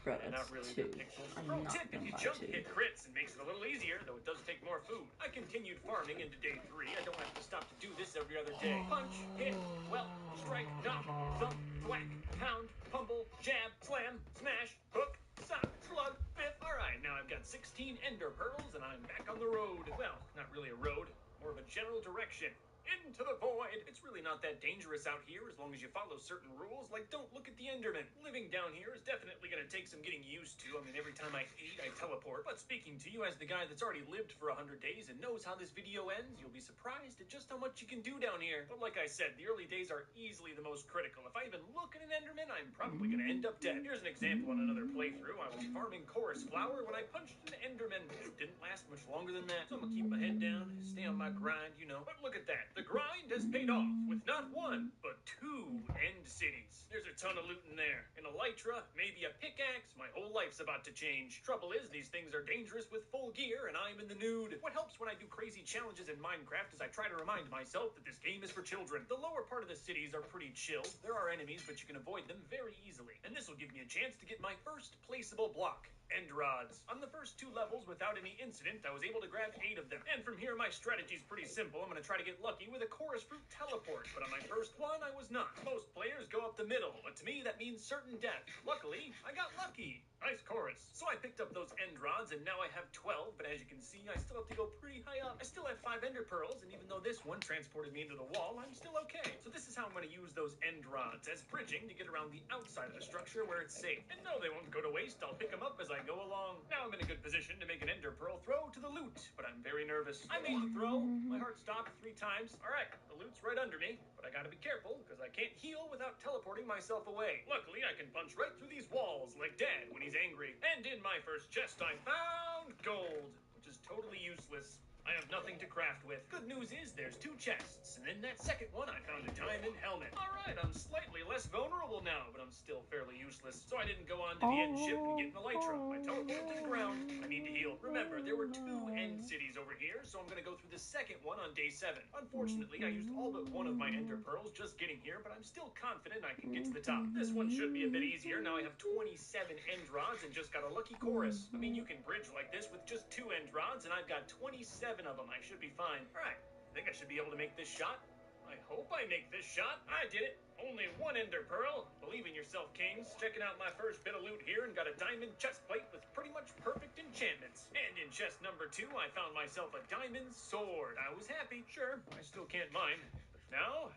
Bro, And not that's really two. good pixels. I'm Pro not tip, if gonna you lie jump, to you. hit crits, and makes it a little easier, though it does take more food. I continued farming into day 3. I don't have to stop to do this every other day. Punch, hit, welt, strike, knock, thump, thwack, pound, pummel, jab, slam, smash, hook, sock, slug, fifth. Alright, now I've got 16 Ender Pearls, and I'm back on the road. Well, not really a road, more of a general direction. Into the void. It's really not that dangerous out here as long as you follow certain rules, like don't look at the Enderman. Living down here is definitely going to take some getting used to. I mean, every time I eat, I teleport. But speaking to you as the guy that's already lived for 100 days and knows how this video ends, you'll be surprised at just how much you can do down here. But like I said, the early days are easily the most critical. If I even look at an Enderman, Enderman, I'm probably gonna end up dead. Here's an example on another playthrough. I was farming chorus flower when I punched an Enderman. It didn't last much longer than that, so I'm gonna keep my head down, stay on my grind, you know. But look at that. The grind has paid off with not one, but 2 end cities. There's a ton of loot in there. An elytra, maybe a pickaxe. My whole life's about to change. Trouble is, these things are dangerous with full gear, and I'm in the nude. What helps when I do crazy challenges in Minecraft is I try to remind myself that this game is for children. The lower part of the cities are pretty chill. There are enemies, but you can avoid them very easily. And this will give me a chance to get my first placeable block. End rods. On the first 2 levels, without any incident, I was able to grab 8 of them. And from here, my strategy's pretty simple. I'm gonna try to get lucky with a chorus fruit teleport. But on my first one, I was not. Most players go up the middle, but to me, that means certain death. Luckily, I got lucky. Nice chorus. So I picked up those end rods, and now I have 12, but as you can see, I still have to go pretty high up. I still have 5 ender pearls, and even though this one transported me into the wall, I'm still okay. So this is how I'm going to use those end rods, as bridging to get around the outside of the structure where it's safe. And no, they won't go to waste. I'll pick them up as I go along. Now I'm in a good position to make an ender pearl throw to the loot, but I'm very nervous. I made the throw. My heart stopped 3 times. All right, the loot's right under me, but I gotta be careful, because I can't heal without teleporting myself away. Luckily, I can punch right through these walls like Dad when he's angry. And in my first chest, I found gold, which is totally useless. I have nothing to craft with. Good news is there's 2 chests, and in that second one, I found a diamond helmet. All right, I'm slightly less vulnerable now, but I'm still fairly useless. So I didn't go on to the end ship and get an elytra. I teleported to the ground. I need to heal. Remember, there were 2 end cities over here, so I'm gonna go through the second one on day 7. Unfortunately, I used all but one of my ender pearls just getting here, but I'm still confident I can get to the top. This one should be a bit easier. Now I have 27 end rods and just got a lucky chorus. I mean, you can bridge like this with just 2 end rods, and I've got 27 of them. I should be fine. All right, I think I should be able to make this shot. I hope I make this shot. I did it. Only 1 ender pearl. Believe in yourself, kings. Checking out my first bit of loot here and got a diamond chest plate with pretty much perfect enchantments. And in chest number 2, I found myself a diamond sword. I was happy. Sure, I still can't mine. But now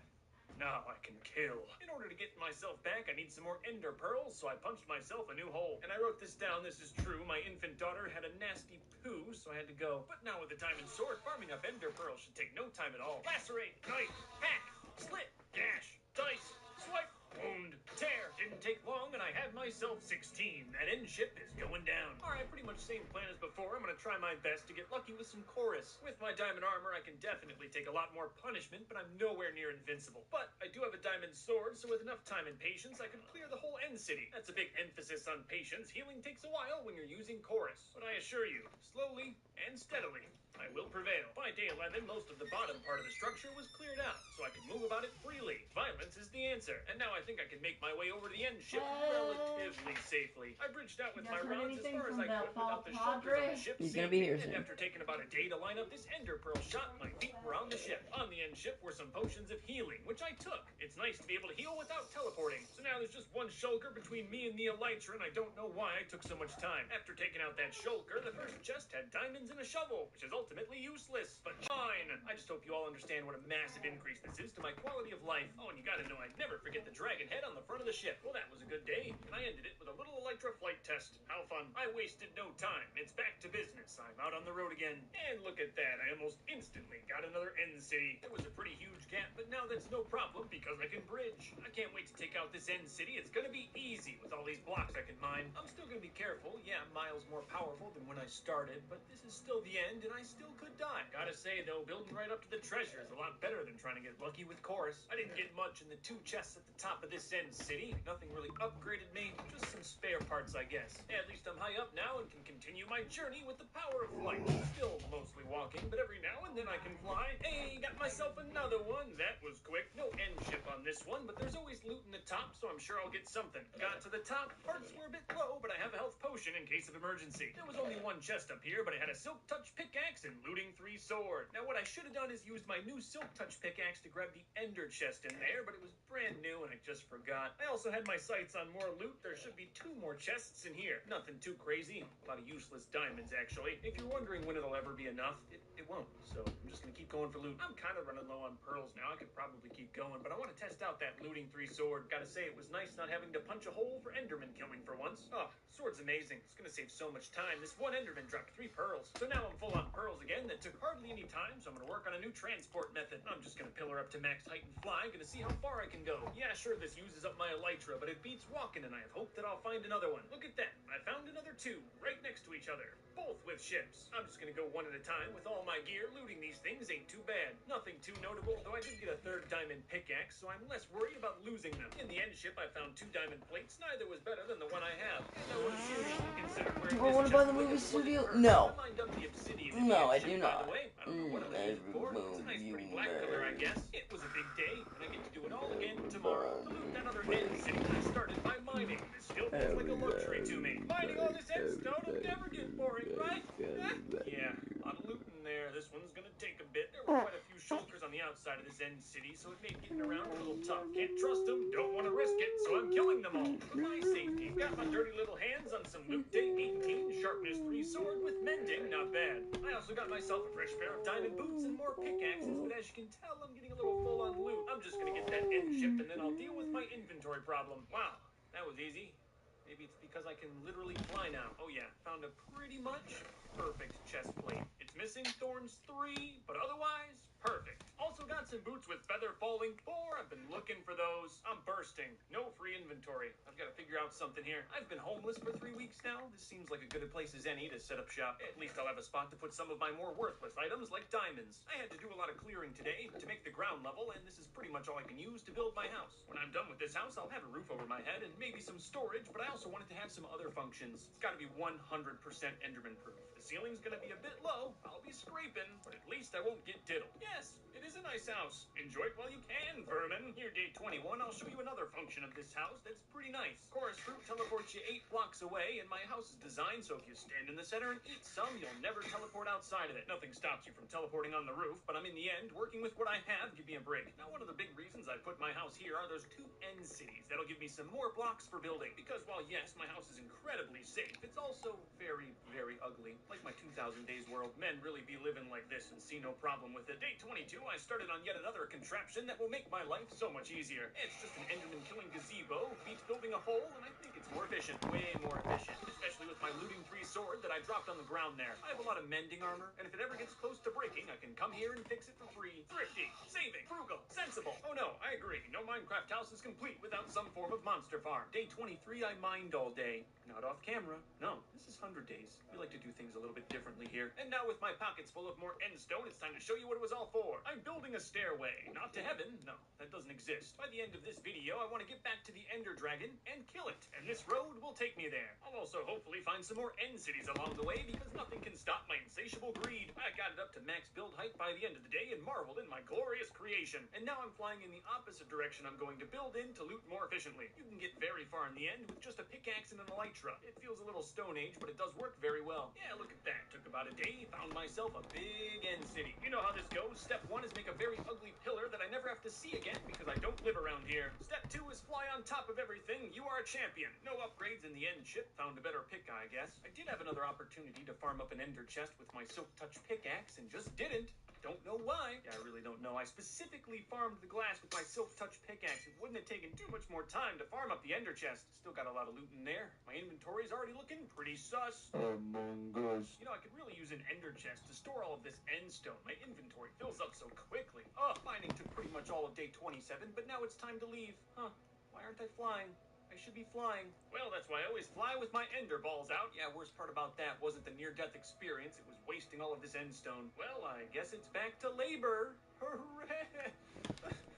I can kill. In order to get myself back, I need some more ender pearls, so I punched myself a new hole. And I wrote this down, this is true. My infant daughter had a nasty poo, so I had to go. But now with the diamond sword, farming up ender pearls should take no time at all. Lacerate, knife, hack, slit, gash, dice, swipe, wound, tear. Didn't take long, and I had myself 16. That end ship is going down. All right, pretty much same plan as before. I'm gonna try my best to get lucky with some chorus. With my diamond armor, I can definitely take a lot more punishment, but I'm nowhere near invincible. But I do have a diamond sword, so with enough time and patience, I could clear the whole end city. That's a big emphasis on patience. Healing takes a while when you're using chorus. But I assure you, slowly and steadily, I will prevail. By day 11, most of the bottom part of the structure was cleared out, so I could move about it freely. Violence is the answer, and now I think I can make my way over to the end ship relatively safely. I bridged out with You my guys heard rods as anything far as from I the could without the Fall shoulders on the Padre? ship. He's gonna be here And soon. after taking about a day to line up this ender pearl shot, my feet were on the ship. On the end ship were some potions of healing, which I took. It's nice to be able to heal without teleporting. So now there's just one shulker between me and the elytra, and I don't know why I took so much time. After taking out that shulker, the first chest had diamonds and a shovel, which is ultimately useless, but fine. I just hope you all understand what a massive increase this is to my quality of life. Oh, and you gotta know I'd never forget the dragon head on the front of the ship. Well, that was a good day, and I ended it with a little elytra flight test. How fun. I wasted no time. It's back to business. I'm out on the road again. And look at that. I almost instantly got another end city. There was a pretty huge gap, but now that's no problem because I can bridge. I can't wait to take out this end city. It's gonna be easy with all these blocks I can mine. I'm still gonna be careful. Yeah, I'm miles more powerful than when I started, but this is still the end, and I still could die. Gotta say, though, building right up to the treasure is a lot better than trying to get lucky with chorus. I didn't get much in the 2 chests at the top of this end city. Nothing really upgraded me. Just some spare parts, I guess. At least I'm high up now and can continue my journey with the power of flight. Still mostly walking, but every now and then I can fly. Hey, got myself another one. That was quick. No end ship on this one, but there's always loot in the top, so I'm sure I'll get something. Got to the top. Hearts were a bit low, but I have a health potion in case of emergency. There was only 1 chest up here, but it had a silk touch pickaxe and looting 3 sword. Now what I should have done is use my new silk touch pickaxe to grab the ender chest in there, but it was brand new and I just forgot. I also had my sights on more loot. There should be 2 more chests in here. Nothing too crazy. A lot of useless diamonds, actually. If you're wondering when it'll ever be enough, it won't. So I'm just gonna keep going for loot. I'm kind of running low on pearls now. I could probably keep going, but I want to test out that looting 3 sword. Gotta say, it was nice not having to punch a hole for Enderman killing for once. Oh, sword's amazing. It's gonna save so much time. This one Enderman dropped 3 pearls. So now I'm full on pearls again. That took hardly any time, so I'm gonna work on a new transport method. I'm just gonna pillar up to max height and fly. Gonna see how far I can go. Yeah, sure, this uses up my elytra, but it beats walking, and I have hope that I'll find another one. Look at that. I found another 2 right next to each other, both with ships. I'm just gonna go one at a time with all my gear. Looting these things ain't too bad. Nothing too notable, though I did get a 3rd diamond pickaxe, so I'm less worried about losing them. In the end ship, I found 2 diamond plates. Neither was better than the one I have. And I would have seriously considered wearing People this want to buy just the movie because it wasn't studio? perfect. No. I lined up the obsidian in the No, end I ship, do by not. the way. I don't know what I'm gonna use it for. It's a nice, pretty black color, I guess. It was a big day, and I get to do it all again tomorrow. To loot that other end city, I started by mining. This still feels like a luxury to me. Mining all this endstone will never get boring, right? Yeah, a lot of looting there. This one's gonna take a bit. There were quite a few shulkers on the outside of this end city, so it made getting around a little tough. Can't trust them, don't want to risk it, so I'm killing them all. For my safety, got my dirty little hands on some Loot Day 18 Sharpness 3 sword with mending, not bad. I also got myself a fresh pair of diamond boots and more pickaxes, but as you can tell, I'm getting a little full on loot. I'm just gonna get that end ship and then I'll deal with my inventory problem. Wow, that was easy. Maybe it's because I can literally fly now. Oh yeah, found a pretty much perfect chest plate. It's missing thorns 3, but otherwise, perfect. Also got some boots with feather falling 4. I've been looking for those. I'm bursting. No free inventory. I've got to figure out something here. I've been homeless for 3 weeks now. This seems like a good a place as any to set up shop. At least I'll have a spot to put some of my more worthless items like diamonds. I had to do a lot of clearing today to make the ground level, and this is pretty much all I can use to build my house. When I'm done with this house, I'll have a roof over my head and maybe some storage, but I also wanted to have some other functions. It's got to be 100% Enderman proof. The ceiling's gonna be a bit low. I'll be scraping, but at least I won't get diddled. Yes, it is a nice house. Enjoy it while you can, vermin. Here, day 21, I'll show you another function of this house that's pretty nice. Chorus fruit teleports you 8 blocks away, and my house is designed so if you stand in the center and eat some, you'll never teleport outside of it. Nothing stops you from teleporting on the roof, but I'm in the end working with what I have. Give me a break. Now, one of the big reasons I put my house here are those 2 end cities. That'll give me some more blocks for building. Because while yes, my house is incredibly safe, it's also very, very ugly. Like my 2000 Days world, men really be living like this and see no problem with it. Day 22, I started on yet another contraption that will make my life so much easier. It's just an Enderman killing gazebo, beats building a hole, and I think it's more efficient. Way more efficient. Especially with my looting 3 sword that I dropped on the ground there. I have a lot of mending armor, and if it ever gets close to breaking, I can come here and fix it for free. Thrifty, saving, frugal, sensible. Oh no, I agree. No Minecraft house is complete without some form of monster farm. Day 23, I mined all day. Not off camera. No, this is 100 days. We like to do things a little bit differently here. And now with my pockets full of more endstone, it's time to show you what it was all for. I'm building a stairway. Not to heaven. No, that doesn't exist. By the end of this video, I want to get back to the Ender Dragon and kill it. And this road will take me there. I'll also hopefully find some more end cities along the way because nothing can stop my insatiable greed. I got it up to max build height by the end of the day and marveled in my glorious creation. And now I'm flying in the opposite direction I'm going to build in to loot more efficiently. You can get very far in the end with just a pickaxe and an elytra. It feels a little Stone Age, but it does work very well. Yeah, look at that. Took about a day, found myself a big end city. You know how this goes. Step 1 is make a very ugly pillar that I never have to see again because I don't live around here. Step 2 is fly on top of everything. You are a champion. No upgrades in the end ship. Found a better pick, I guess. I did have another opportunity to farm up an ender chest with my Silk Touch pickaxe and just didn't. Don't know why. Yeah, I really don't know. I specifically farmed the glass with my Silk Touch pickaxe. It wouldn't have taken too much more time to farm up the ender chest. Still got a lot of loot in there. My inventory's already looking pretty sus. Among Us. You know, I could really use an ender chest to store all of this endstone. My inventory fills up so quickly. Oh, mining took pretty much all of day 27, but now it's time to leave. Huh, why aren't I flying? I should be flying. Well, that's why I always fly with my ender balls out. Yeah, worst part about that wasn't the near-death experience. It was wasting all of this endstone. Well, I guess it's back to labor. Hooray!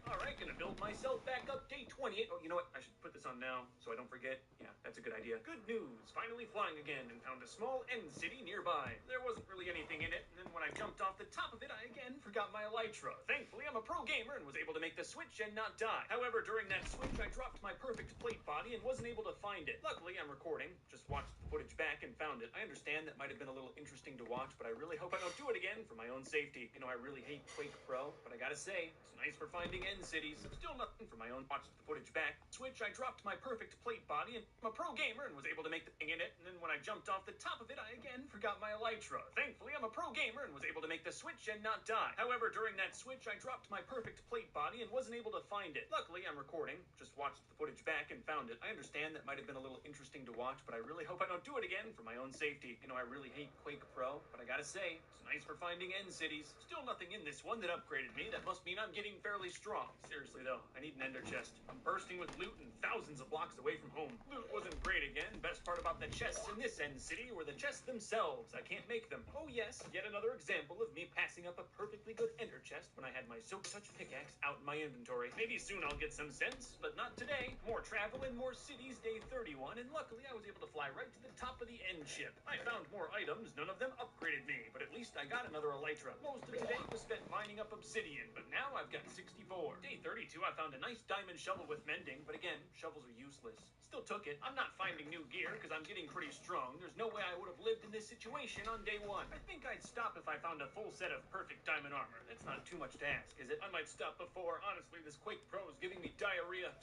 All right, gonna build myself back up. Day 28. Oh, you know what? I should put this on now so I don't forget. Yeah, that's a good idea. Good news. Finally flying again and found a small end city nearby. There wasn't really anything in it, and then when I jumped off the top of it, I again forgot my elytra. Thankfully, I'm a pro gamer and was able to make the switch and not die. However, during that switch, I dropped my perfect plate body and wasn't able to find it. Luckily, I'm recording. Just watched the footage back and found it. I understand that might have been a little interesting to watch, but I really hope I don't do it again for my own safety. You know, I really hate Quake Pro, but I gotta say, it's nice for finding end cities. Still nothing from my own watch the footage back. Switch, I dropped my perfect plate body, and I'm a pro gamer and was able to make the thing in it. And then when I jumped off the top of it, I again forgot my elytra. Thankfully, I'm a pro gamer and was able to make the switch and not die. However, during that switch, I dropped my perfect plate body and wasn't able to find it. Luckily, I'm recording. Just watched the footage back and found it. I understand that might have been a little interesting to watch, but I really hope I don't do it again for my own safety. You know, I really hate Quake Pro, but I gotta say, it's nice for finding end cities. Still nothing in this one that upgraded me. That must mean I'm getting fairly strong. Seriously though, I need an ender chest. I'm bursting with loot and thousands of blocks away from home. Loot wasn't great again. Best part about the chests in this end city were the chests themselves. I can't make them. Oh yes, yet another example of me passing up a perfectly good ender chest when I had my Silk Touch pickaxe out in my inventory. Maybe soon I'll get some sense, but not today. More travel and more cities, day 31, and luckily I was able to fly right to the top of the end ship. I found more items, none of them upgraded me, but at least I got another elytra. Most of today was spent mining up obsidian, but now I've got 64. Day 32, I found a nice diamond shovel with mending, but again, shovels are useless. Still took it. I'm not finding new gear because I'm getting pretty strong. There's no way I would have lived in this situation on day 1. I think I'd stop if I found a full set of perfect diamond armor. That's not too much to ask, is it? I might stop before. Honestly, this Quake Pro is giving me diarrhea.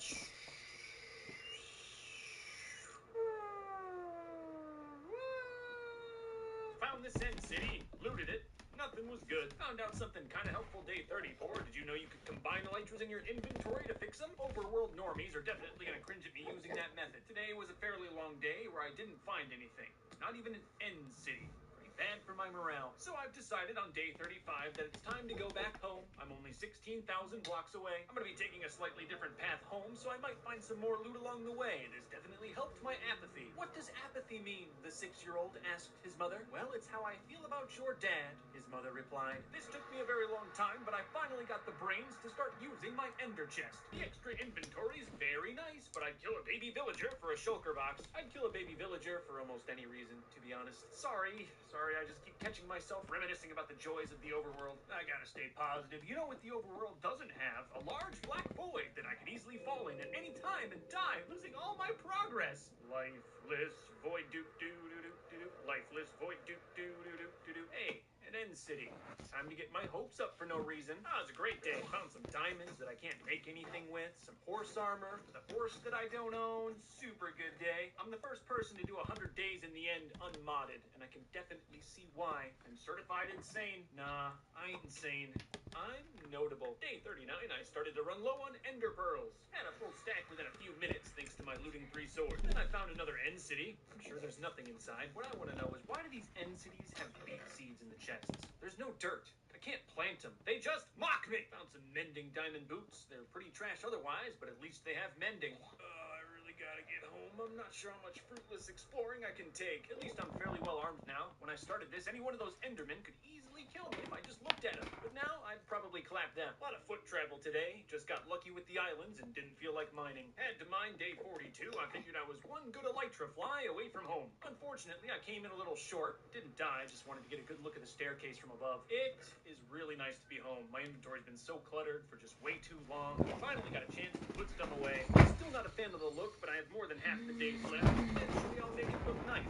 Found this end city, looted it. Nothing was good. Found out something kind of helpful day 34. Did you know you could combine elytras in your inventory to fix them? Overworld normies are definitely going to cringe at me using that method. Today was a fairly long day where I didn't find anything. Not even an end city. Pretty bad for my morale. So I've decided on day 35 that it's time to go back home. I'm only 16,000 blocks away. I'm going to be taking a slightly different path home, so I might find some more loot along the way. This definitely helped my apathy. What does apathy mean? The 6-year-old asked his mother. Well, it's how I feel about your dad, his mother replied. This took me a very long time, but I finally got the brains to start using my ender chest. The extra inventory is very nice, but I'd kill a baby villager for a shulker box. I'd kill a baby villager for almost any reason, to be honest. Sorry, I just keep catching myself reminiscing about the joys of the overworld. I gotta stay positive. You know what the overworld doesn't have? A large black void that I could easily fall in at any time and die, losing all my progress. Lifeless void doo doo doo doo doo doo. Lifeless void doo doo doo doo doo doo. Hey, an end city. Time to get my hopes up for no reason. It was a great day. Found some diamonds that I can't make anything with, some horse armor for the horse that I don't own. Super good day. I'm the first person to do 100 days in the end unmodded, and I can definitely see why. I'm certified insane. Nah, I ain't insane. I'm notable. Day 39, I started to run low on ender pearls. Had a full stack within a few minutes thanks to my looting 3 swords. Then I found another end city. I'm sure there's nothing inside. What I want to know is why do these end cities have beet seeds in the chests? There's no dirt. I can't plant them. They just mock me. Found some mending diamond boots. They're pretty trash otherwise, but at least they have mending. I really gotta get home. I'm not sure how much fruitless exploring I can take. At least I'm fairly well armed now. When I started this, any one of those endermen could easily kill me if I just looked at them. But now I'd probably clap them. A lot of foot travel today. Just got lucky with the islands and didn't feel like mining. Had to mine day 42. I figured I was one good elytra fly away from home. Unfortunately, I came in a little short. Didn't die. Just wanted to get a good look at the staircase from above. It is really nice to be home. My inventory's been so cluttered for just way too long. I finally got a chance to put stuff away. I'm still not a fan of the look, but I have more than half the days left. Eventually, I'll make it look nice.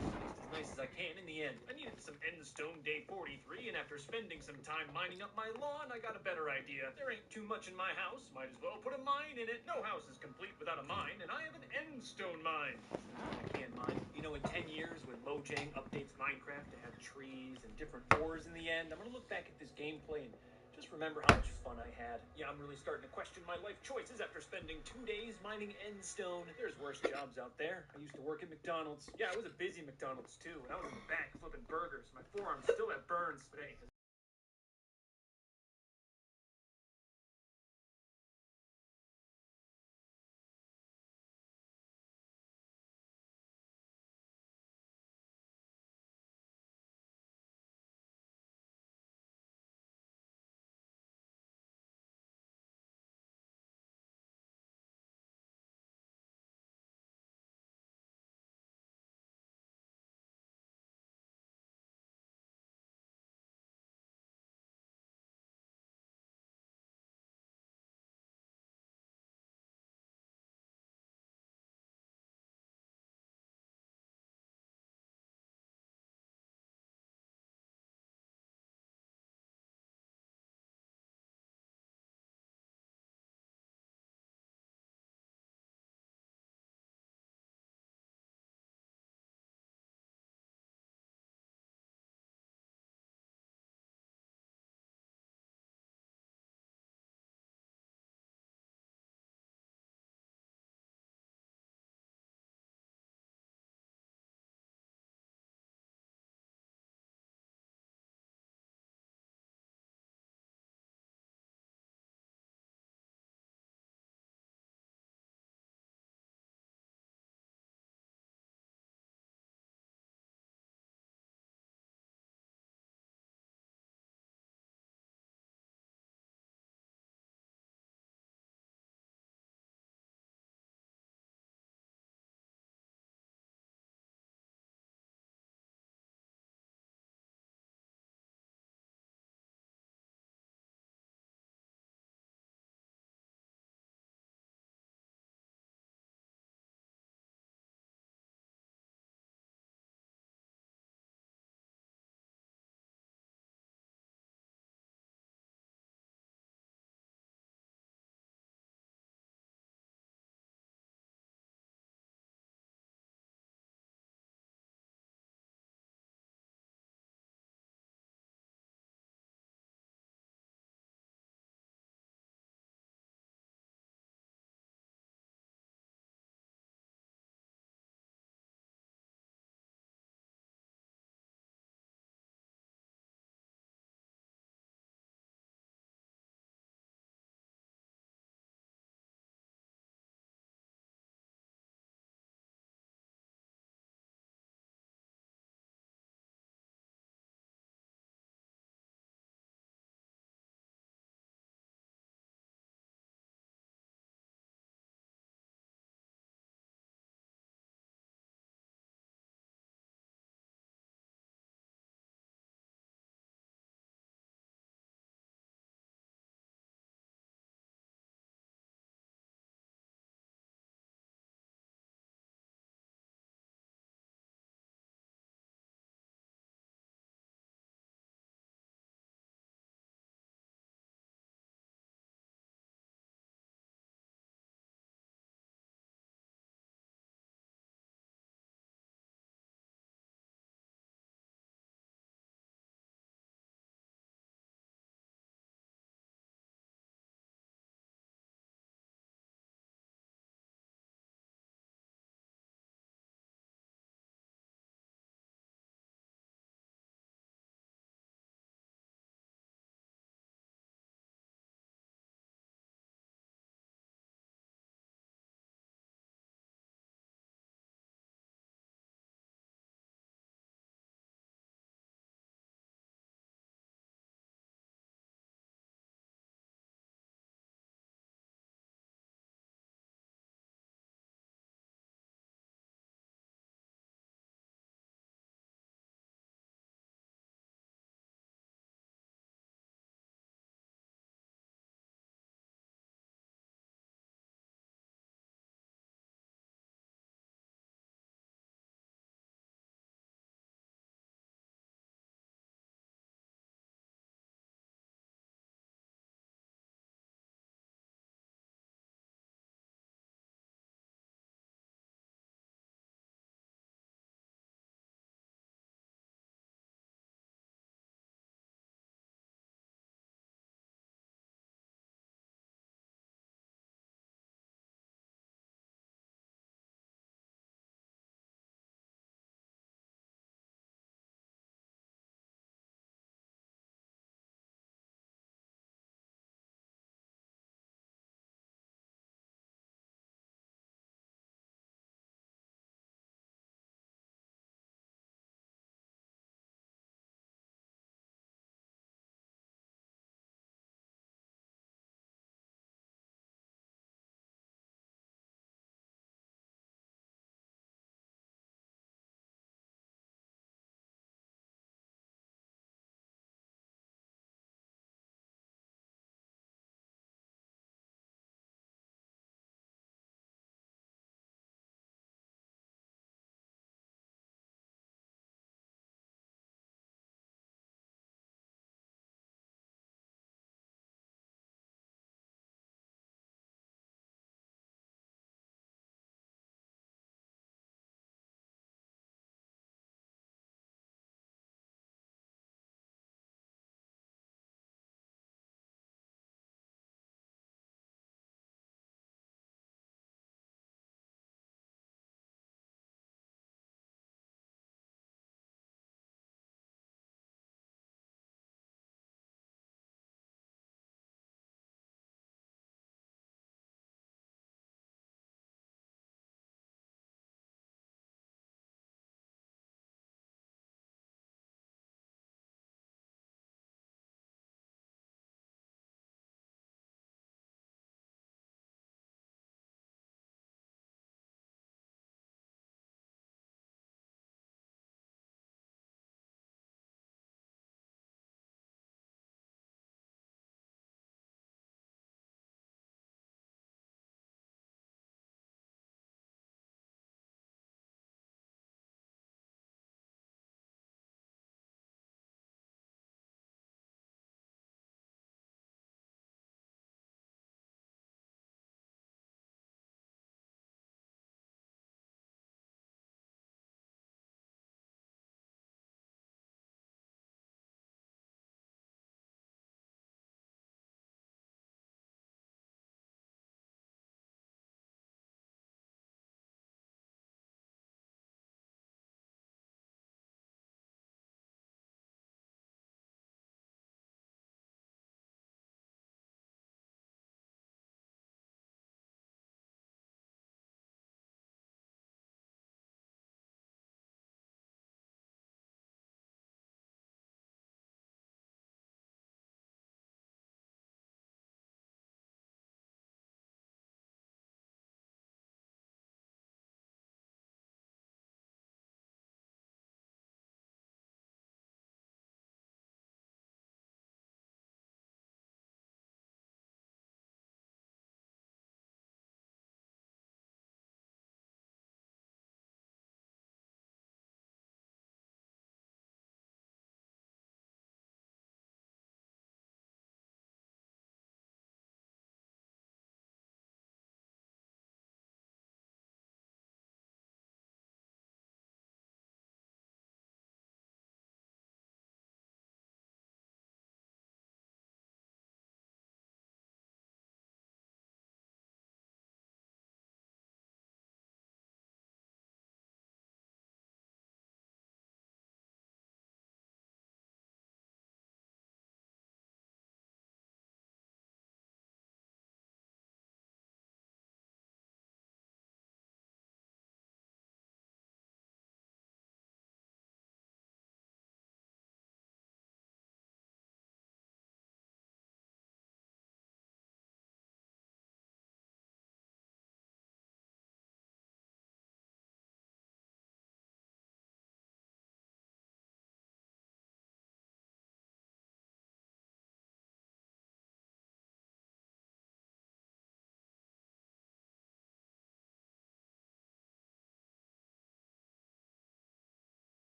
At least as nice as I can in the end. I needed some endstone day 43, and after spending some time mining up my lawn, I got a better idea. There ain't too much in my house. Might as well put a mine in it. No house is complete without a mine, and I have an endstone mine. I can't mine. You know, in 10 years, when Mojang updates Minecraft to have trees and different ores in the end, I'm gonna look back at this gameplay and just remember how much fun I had. Yeah, I'm really starting to question my life choices after spending 2 days mining endstone. There's worse jobs out there. I used to work at McDonald's. Yeah, I was a busy McDonald's too, and I was in the back flipping burgers. My forearms still have burns, but hey,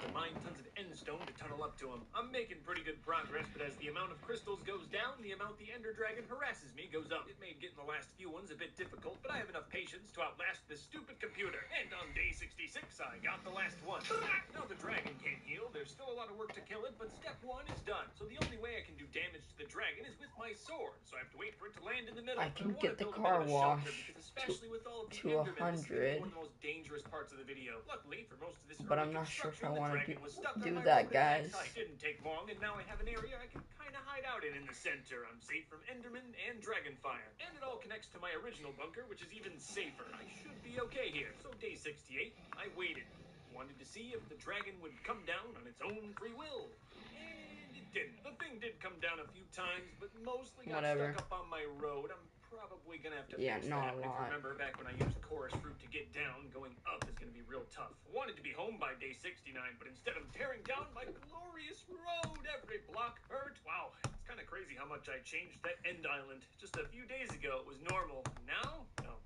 to mine tons of endstone to tunnel up to him. I'm making pretty good progress, but as the amount of crystals goes down, the amount the Ender Dragon harasses me goes up. It made getting the last few ones a bit difficult, but I have enough patience to outlast this stupid computer. And on day 66, I got the last one. Now the dragon can't heal. There's still a lot of work to kill it, but step 1 is done. So the only way I can do damage to the dragon is with my sword. So I have to wait for it to land in the middle. I can wanna get the build a bit car of a shelter wash because especially with all of the to Endermen, this is gonna be 100. one of the most dangerous parts of the video. Luckily, for most of this But early I'm not sure if I construction, the want dragon to was stuck on do my that, broken axe guys. height. Didn't take long, and now I have an area I can kind of hide out in the center. I'm safe from Enderman and Dragonfire. And it all connects to my original bunker, which is even safer. I should be okay here. So day 68, I waited. Wanted to see if the dragon would come down on its own free will. And it didn't. The thing did come down a few times, but mostly got Whatever. stuck up on my road. I'm probably gonna have to Yeah, fix not that. a If you lot. remember back when I used chorus fruit to get down, going up is gonna be real tough. Wanted to be home by day 69, but instead I'm tearing down my glorious road. Every block hurt. Wow, it's kind of crazy how much I changed that end island. Just a few days ago it was normal. Now? No.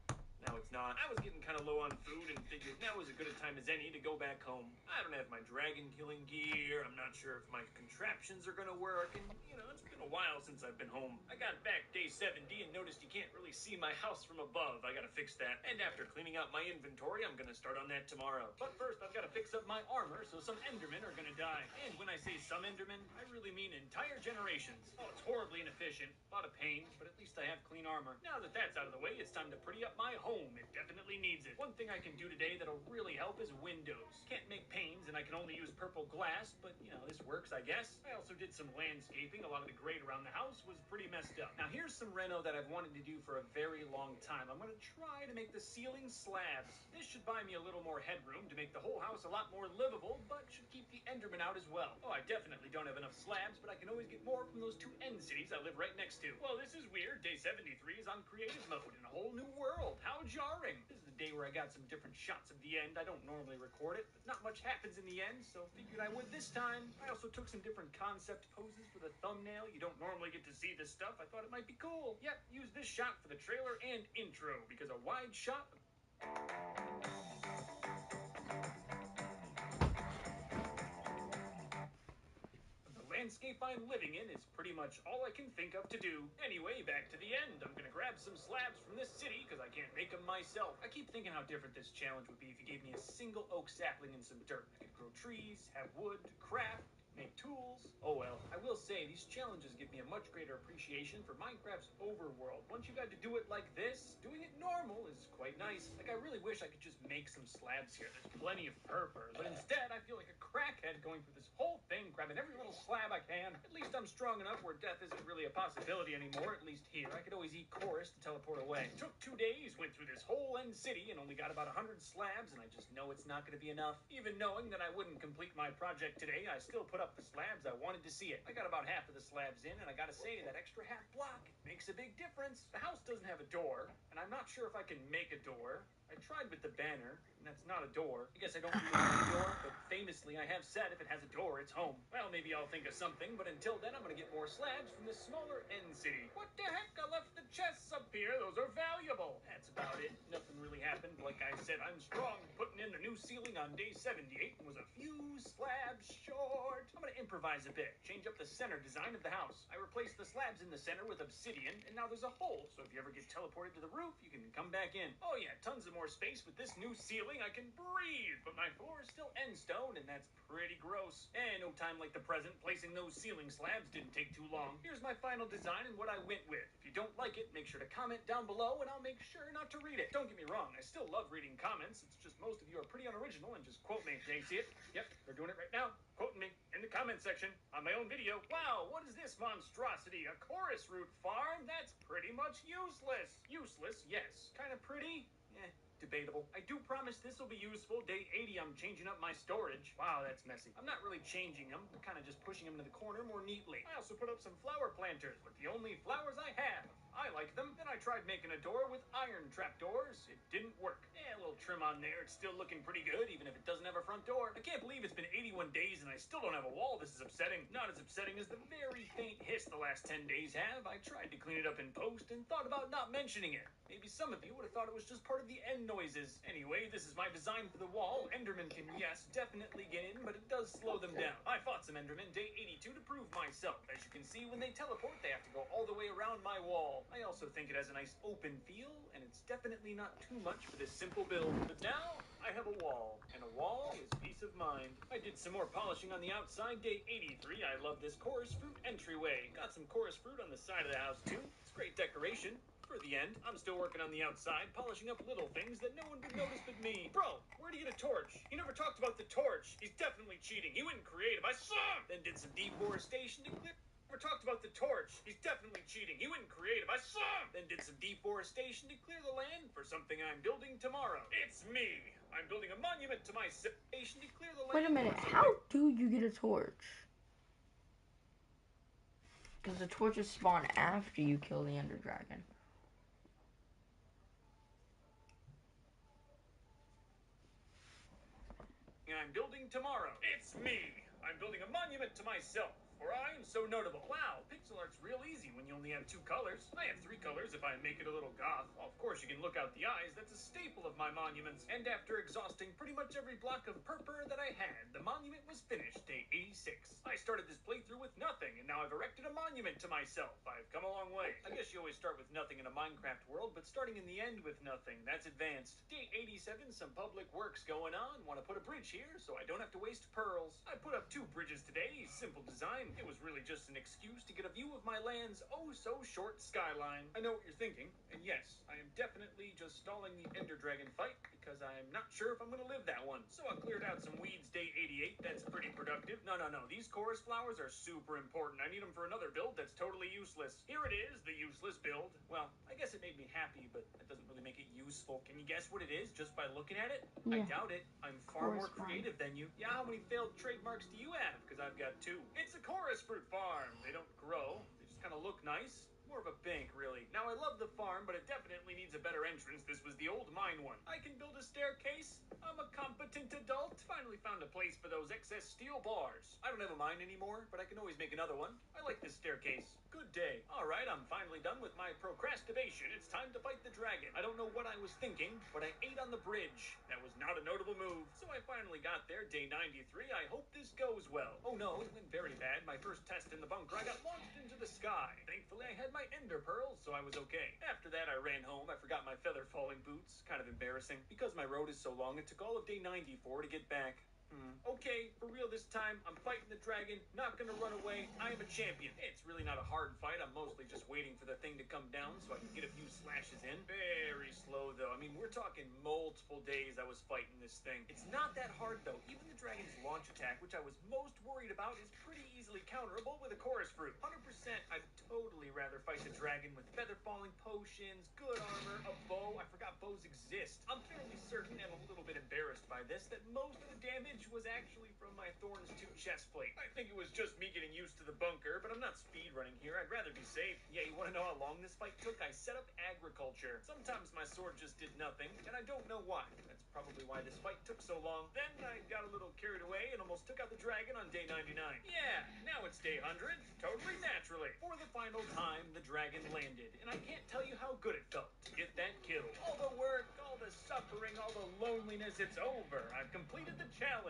Now it's not. I was getting kind of low on food and figured now was as good a time as any to go back home. I don't have my dragon killing gear. I'm not sure if my contraptions are gonna work, and it's been a while since I've been home. I got back day 70 and noticed you can't really see my house from above. I gotta fix that. And after cleaning out my inventory, I'm gonna start on that tomorrow. But first, I've gotta fix up my armor, so some Endermen are gonna die. And when I say some Endermen, I really mean entire generations. Oh, it's horribly inefficient. A lot of pain, but at least I have clean armor. Now that that's out of the way, it's time to pretty up my home. It definitely needs it. One thing I can do today that'll really help is windows. Can't make panes, and I can only use purple glass, but this works, I guess. I also did some landscaping. A lot of the grate around the house was pretty messed up. Now here's some reno that I've wanted to do for a very long time. I'm gonna try to make the ceiling slabs. This should buy me a little more headroom to make the whole house a lot more livable, but should keep the Enderman out as well. Oh, I definitely don't have enough slabs, but I can always get more from those 2 end cities I live right next to. Well, this is weird. Day 73 is on creative mode in a whole new world. How jarring. This is the day where I got some different shots of the end. I don't normally record it, but not much happens in the end, so figured I would this time. I also took some different concept poses for the thumbnail. You don't normally get to see this stuff. I thought it might be cool. Yep, use this shot for the trailer and intro, because a wide shot landscape I'm living in is pretty much all I can think of to do. Anyway, back to the end. I'm gonna grab some slabs from this city because I can't make them myself. I keep thinking how different this challenge would be if you gave me a single oak sapling and some dirt. I could grow trees, have wood, craft, make tools. Oh well, I will say these challenges give me a much greater appreciation for Minecraft's overworld. Once you got to do it like this, doing it normal is quite nice. Like I really wish I could just make some slabs here. There's plenty of purpose, but instead I feel like a crackhead going through this whole thing, grabbing every little slab I can. At least I'm strong enough where death isn't really a possibility anymore, at least here. I could always eat chorus to teleport away. Took 2 days, went through this whole end city and only got about 100 slabs, and I just know it's not going to be enough. Even knowing that I wouldn't complete my project today, I still put up the slabs. I wanted to see it. I got about half of the slabs in, and I gotta say, that extra half block makes a big difference. The house doesn't have a door, and I'm not sure if I can make a door. I tried with the banner, and that's not a door. I guess I don't really need a door, but famously I have said if it has a door, it's home. Well, maybe I'll think of something, but until then I'm gonna get more slabs from this smaller end city. What the heck? I left the chests up here. Those are valuable. That's about it. Nothing really happened. Like I said, I'm strong. Putting in the new ceiling on day 78 was a few slabs short. I'm gonna improvise a bit. Change up the center design of the house. I replaced the slabs in the center with obsidian, and now there's a hole, so if you ever get teleported to the roof, you can come back in. Oh yeah, tons of more space with this new ceiling. I can breathe, but my floor is still end stone, and that's pretty gross. And no time like the present, placing those ceiling slabs didn't take too long. Here's my final design and what I went with. If you don't like it, make sure to comment down below, and I'll make sure not to read it. Don't get me wrong, I still love reading comments. It's just most of you are pretty unoriginal and just quote me. They see it? Yep, they're doing it right now. Quoting me in the comment section on my own video. Wow, what is this monstrosity? A chorus root farm? That's pretty much useless. Useless, yes. Kind of pretty? Debatable. I do promise this will be useful. Day 80, I'm changing up my storage. Wow, that's messy. I'm not really changing them. I'm kind of just pushing them to the corner more neatly. I also put up some flower planters with the only flowers I have. I like them. Then I tried making a door with iron trapdoors. It didn't work. A little trim on there. It's still looking pretty good, even if it doesn't have a front door. I can't believe it's been 81 days and I still don't have a wall. This is upsetting. Not as upsetting as the very faint hiss the last 10 days have. I tried to clean it up in post and thought about not mentioning it. Maybe some of you would have thought it was just part of the end noises. Anyway, this is my design for the wall. Endermen can, yes, definitely get in, but it does slow them down. I fought some Endermen day 82 to prove myself. As you can see, when they teleport, they have to go all the way around my wall. I also think it has a nice open feel, and it's definitely not too much for this simple build. But now, I have a wall, and a wall is peace of mind. I did some more polishing on the outside day 83. I love this chorus fruit entryway. Got some chorus fruit on the side of the house too. It's great decoration. For the end, I'm still working on the outside, polishing up little things that no one would notice but me. Bro, where'd he get a torch? He never talked about the torch. He's definitely cheating. He went creative. I saw him! Then did some deforestation to clear... Never talked about the torch. He's definitely cheating. He went creative. I saw him! Then did some deforestation to clear the land for something I'm building tomorrow. It's me! I'm building a monument to my civilization to clear the land. Wait a minute, how do you get a torch? Because the torches spawn after you kill the Ender Dragon. I'm building tomorrow. It's me! I'm building a monument to myself, for I am so notable. Wow, pixel art's real easy when you only have 2 colors. I have 3 colors if I make it a little goth. Of course, you can look out the eyes. That's a staple of my monuments. And after exhausting pretty much every block of purpur that I had, the monument was finished day 86. I started this playthrough with nothing, and now I've erected a monument to myself. I've come a long way. I guess you always start with nothing in a Minecraft world, but starting in the end with nothing, that's advanced. Day 87, some public works going on. Want to put a bridge here so I don't have to waste pearls. I put up 2 bridges today. Simple design. It was really just an excuse to get a view of my land's oh-so-short skyline. I know what you're thinking, and yes, I am definitely just stalling the Ender Dragon fight because I'm not sure if I'm going to live that one. So I cleared out some weeds day 88. That's pretty productive. No. These chorus flowers are super important. I need them for another build that's totally useless. Here it is, the useless build. Well, I guess it made me happy, but that doesn't really make it useful. Can you guess what it is just by looking at it? Yeah. I doubt it. I'm far more creative than you. Yeah, how many failed trademarks do you have? Because I've got 2. It's a chorus fruit farm. They don't grow. They just kind of look nice. More of a bank, really. Now, I love the farm, but it definitely needs a better entrance. This was the old mine one. I can build a staircase. I'm a competent adult. Finally found a place for those excess steel bars. I don't have a mine anymore, but I can always make another one. I like this staircase. Good day. All right, I'm finally done with my procrastination. It's time to fight the dragon. I don't know what I was thinking, but I ate on the bridge. That was not a notable move. So I finally got there, day 93. I hope this goes well. Oh no, it went very bad. My first test in the bunker, I got launched into the sky. Thankfully, I had my ender pearls, so I was okay. After that, I ran home. I forgot my feather falling boots. Kind of embarrassing. Because my road is so long, it took all of day 94 to get back. Okay, for real this time, I'm fighting the dragon, not gonna run away, I am a champion. It's really not a hard fight, I'm mostly just waiting for the thing to come down so I can get a few slashes in. Very slow though, I mean we're talking multiple days I was fighting this thing. It's not that hard though, even the dragon's launch attack, which I was most worried about, is pretty easily counterable with a chorus fruit. 100%, I'd totally rather fight the dragon with feather falling potions, good armor, a bow. I forgot bows exist. I'm fairly certain and a little bit embarrassed by this that most of the damage was actually from my Thorns 2 chest plate. I think it was just me getting used to the bunker, but I'm not speedrunning here. I'd rather be safe. Yeah, you want to know how long this fight took? I set up agriculture. Sometimes my sword just did nothing, and I don't know why. That's probably why this fight took so long. Then I got a little carried away and almost took out the dragon on day 99. Yeah, now it's day 100. Totally naturally. For the final time, the dragon landed, and I can't tell you how good it felt to get that kill. All the work, all the suffering, all the loneliness, it's over. I've completed the challenge.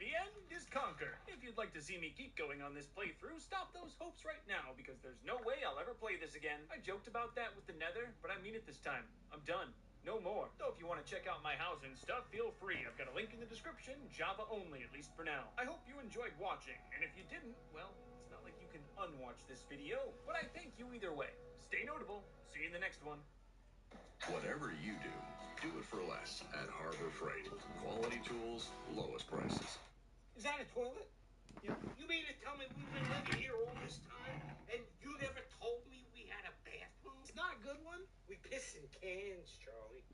The end is conquered. If you'd like to see me keep going on this playthrough, stop those hopes right now, because there's no way I'll ever play this again. I joked about that with the nether, but I mean it this time. I'm done. No more. So if you want to check out my house and stuff, feel free. I've got a link in the description, Java only, at least for now. I hope you enjoyed watching, and if you didn't, well, it's not like you can unwatch this video, but I thank you either way. Stay notable. See you in the next one. Whatever you do it for less at Harbor Freight. Quality tools, lowest prices. Is that a toilet? You mean to tell me we've been living here all this time and you never told me we had a bathroom? It's not a good one. We piss in cans, Charlie.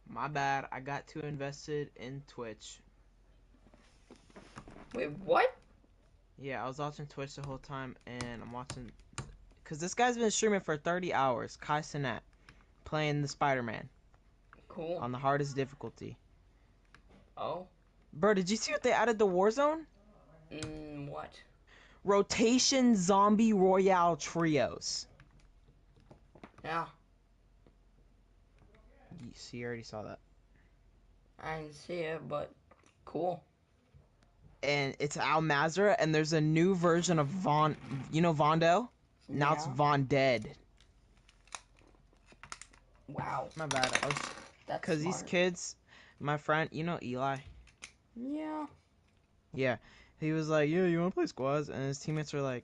My bad, I got too invested in Twitch. Wait, what? Yeah, I was watching Twitch the whole time, and I'm watching Because this guy's been streaming for 30 hours. Kai Cenat. Playing the Spider-Man. Cool. On the hardest difficulty. Oh. Bro, did you see what they added to Warzone? What? Rotation Zombie Royale Trios. Yeah. You already saw that. I didn't see it, but cool. And it's Al Mazrah, and there's a new version of Von... You know Vondel? Now it's Yeah. Von Dead. Wow. My bad. That's Because these smart. kids... My friend... You know Eli? Yeah. Yeah. He was like, yeah, you want to play squads? And his teammates were like,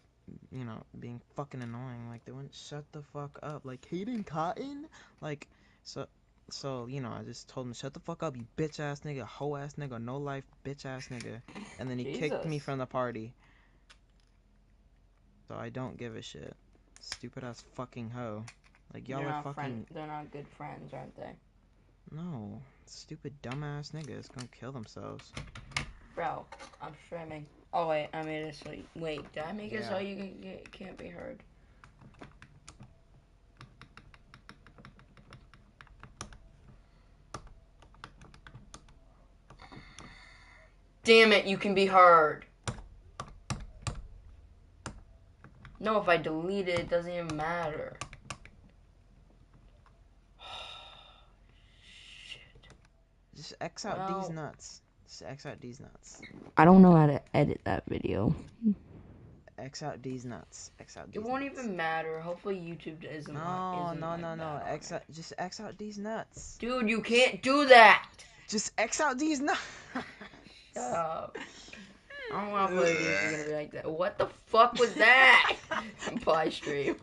you know, being fucking annoying. Like, they wouldn't shut the fuck up. Like, Hayden Cotton? Like, so, you know, I just told him, shut the fuck up, you bitch-ass nigga, hoe-ass nigga, no-life bitch-ass nigga. And then he kicked me Jesus. from the party. So I don't give a shit. Stupid-ass fucking hoe. Like, y'all They're are not fucking... They're not good friends, aren't they? No. Stupid, dumbass niggas gonna kill themselves. Bro, I'm streaming. Oh, wait, I made it so... Wait, did I make it so Yeah. you can't be heard? Damn it, you can be heard. No, if I delete it, it doesn't even matter. Just X out Well- these nuts. Just X out these nuts. I don't know how to edit that video. X out these nuts. X out these It won't nuts. even matter. Hopefully YouTube isn't No, isn't no, like no, that no. on X it. out, just X out these nuts. Dude, you can't do that! Just X out these nuts. Shut up. I don't want to play games. You're gonna be like that. What the fuck was that? Bye, stream.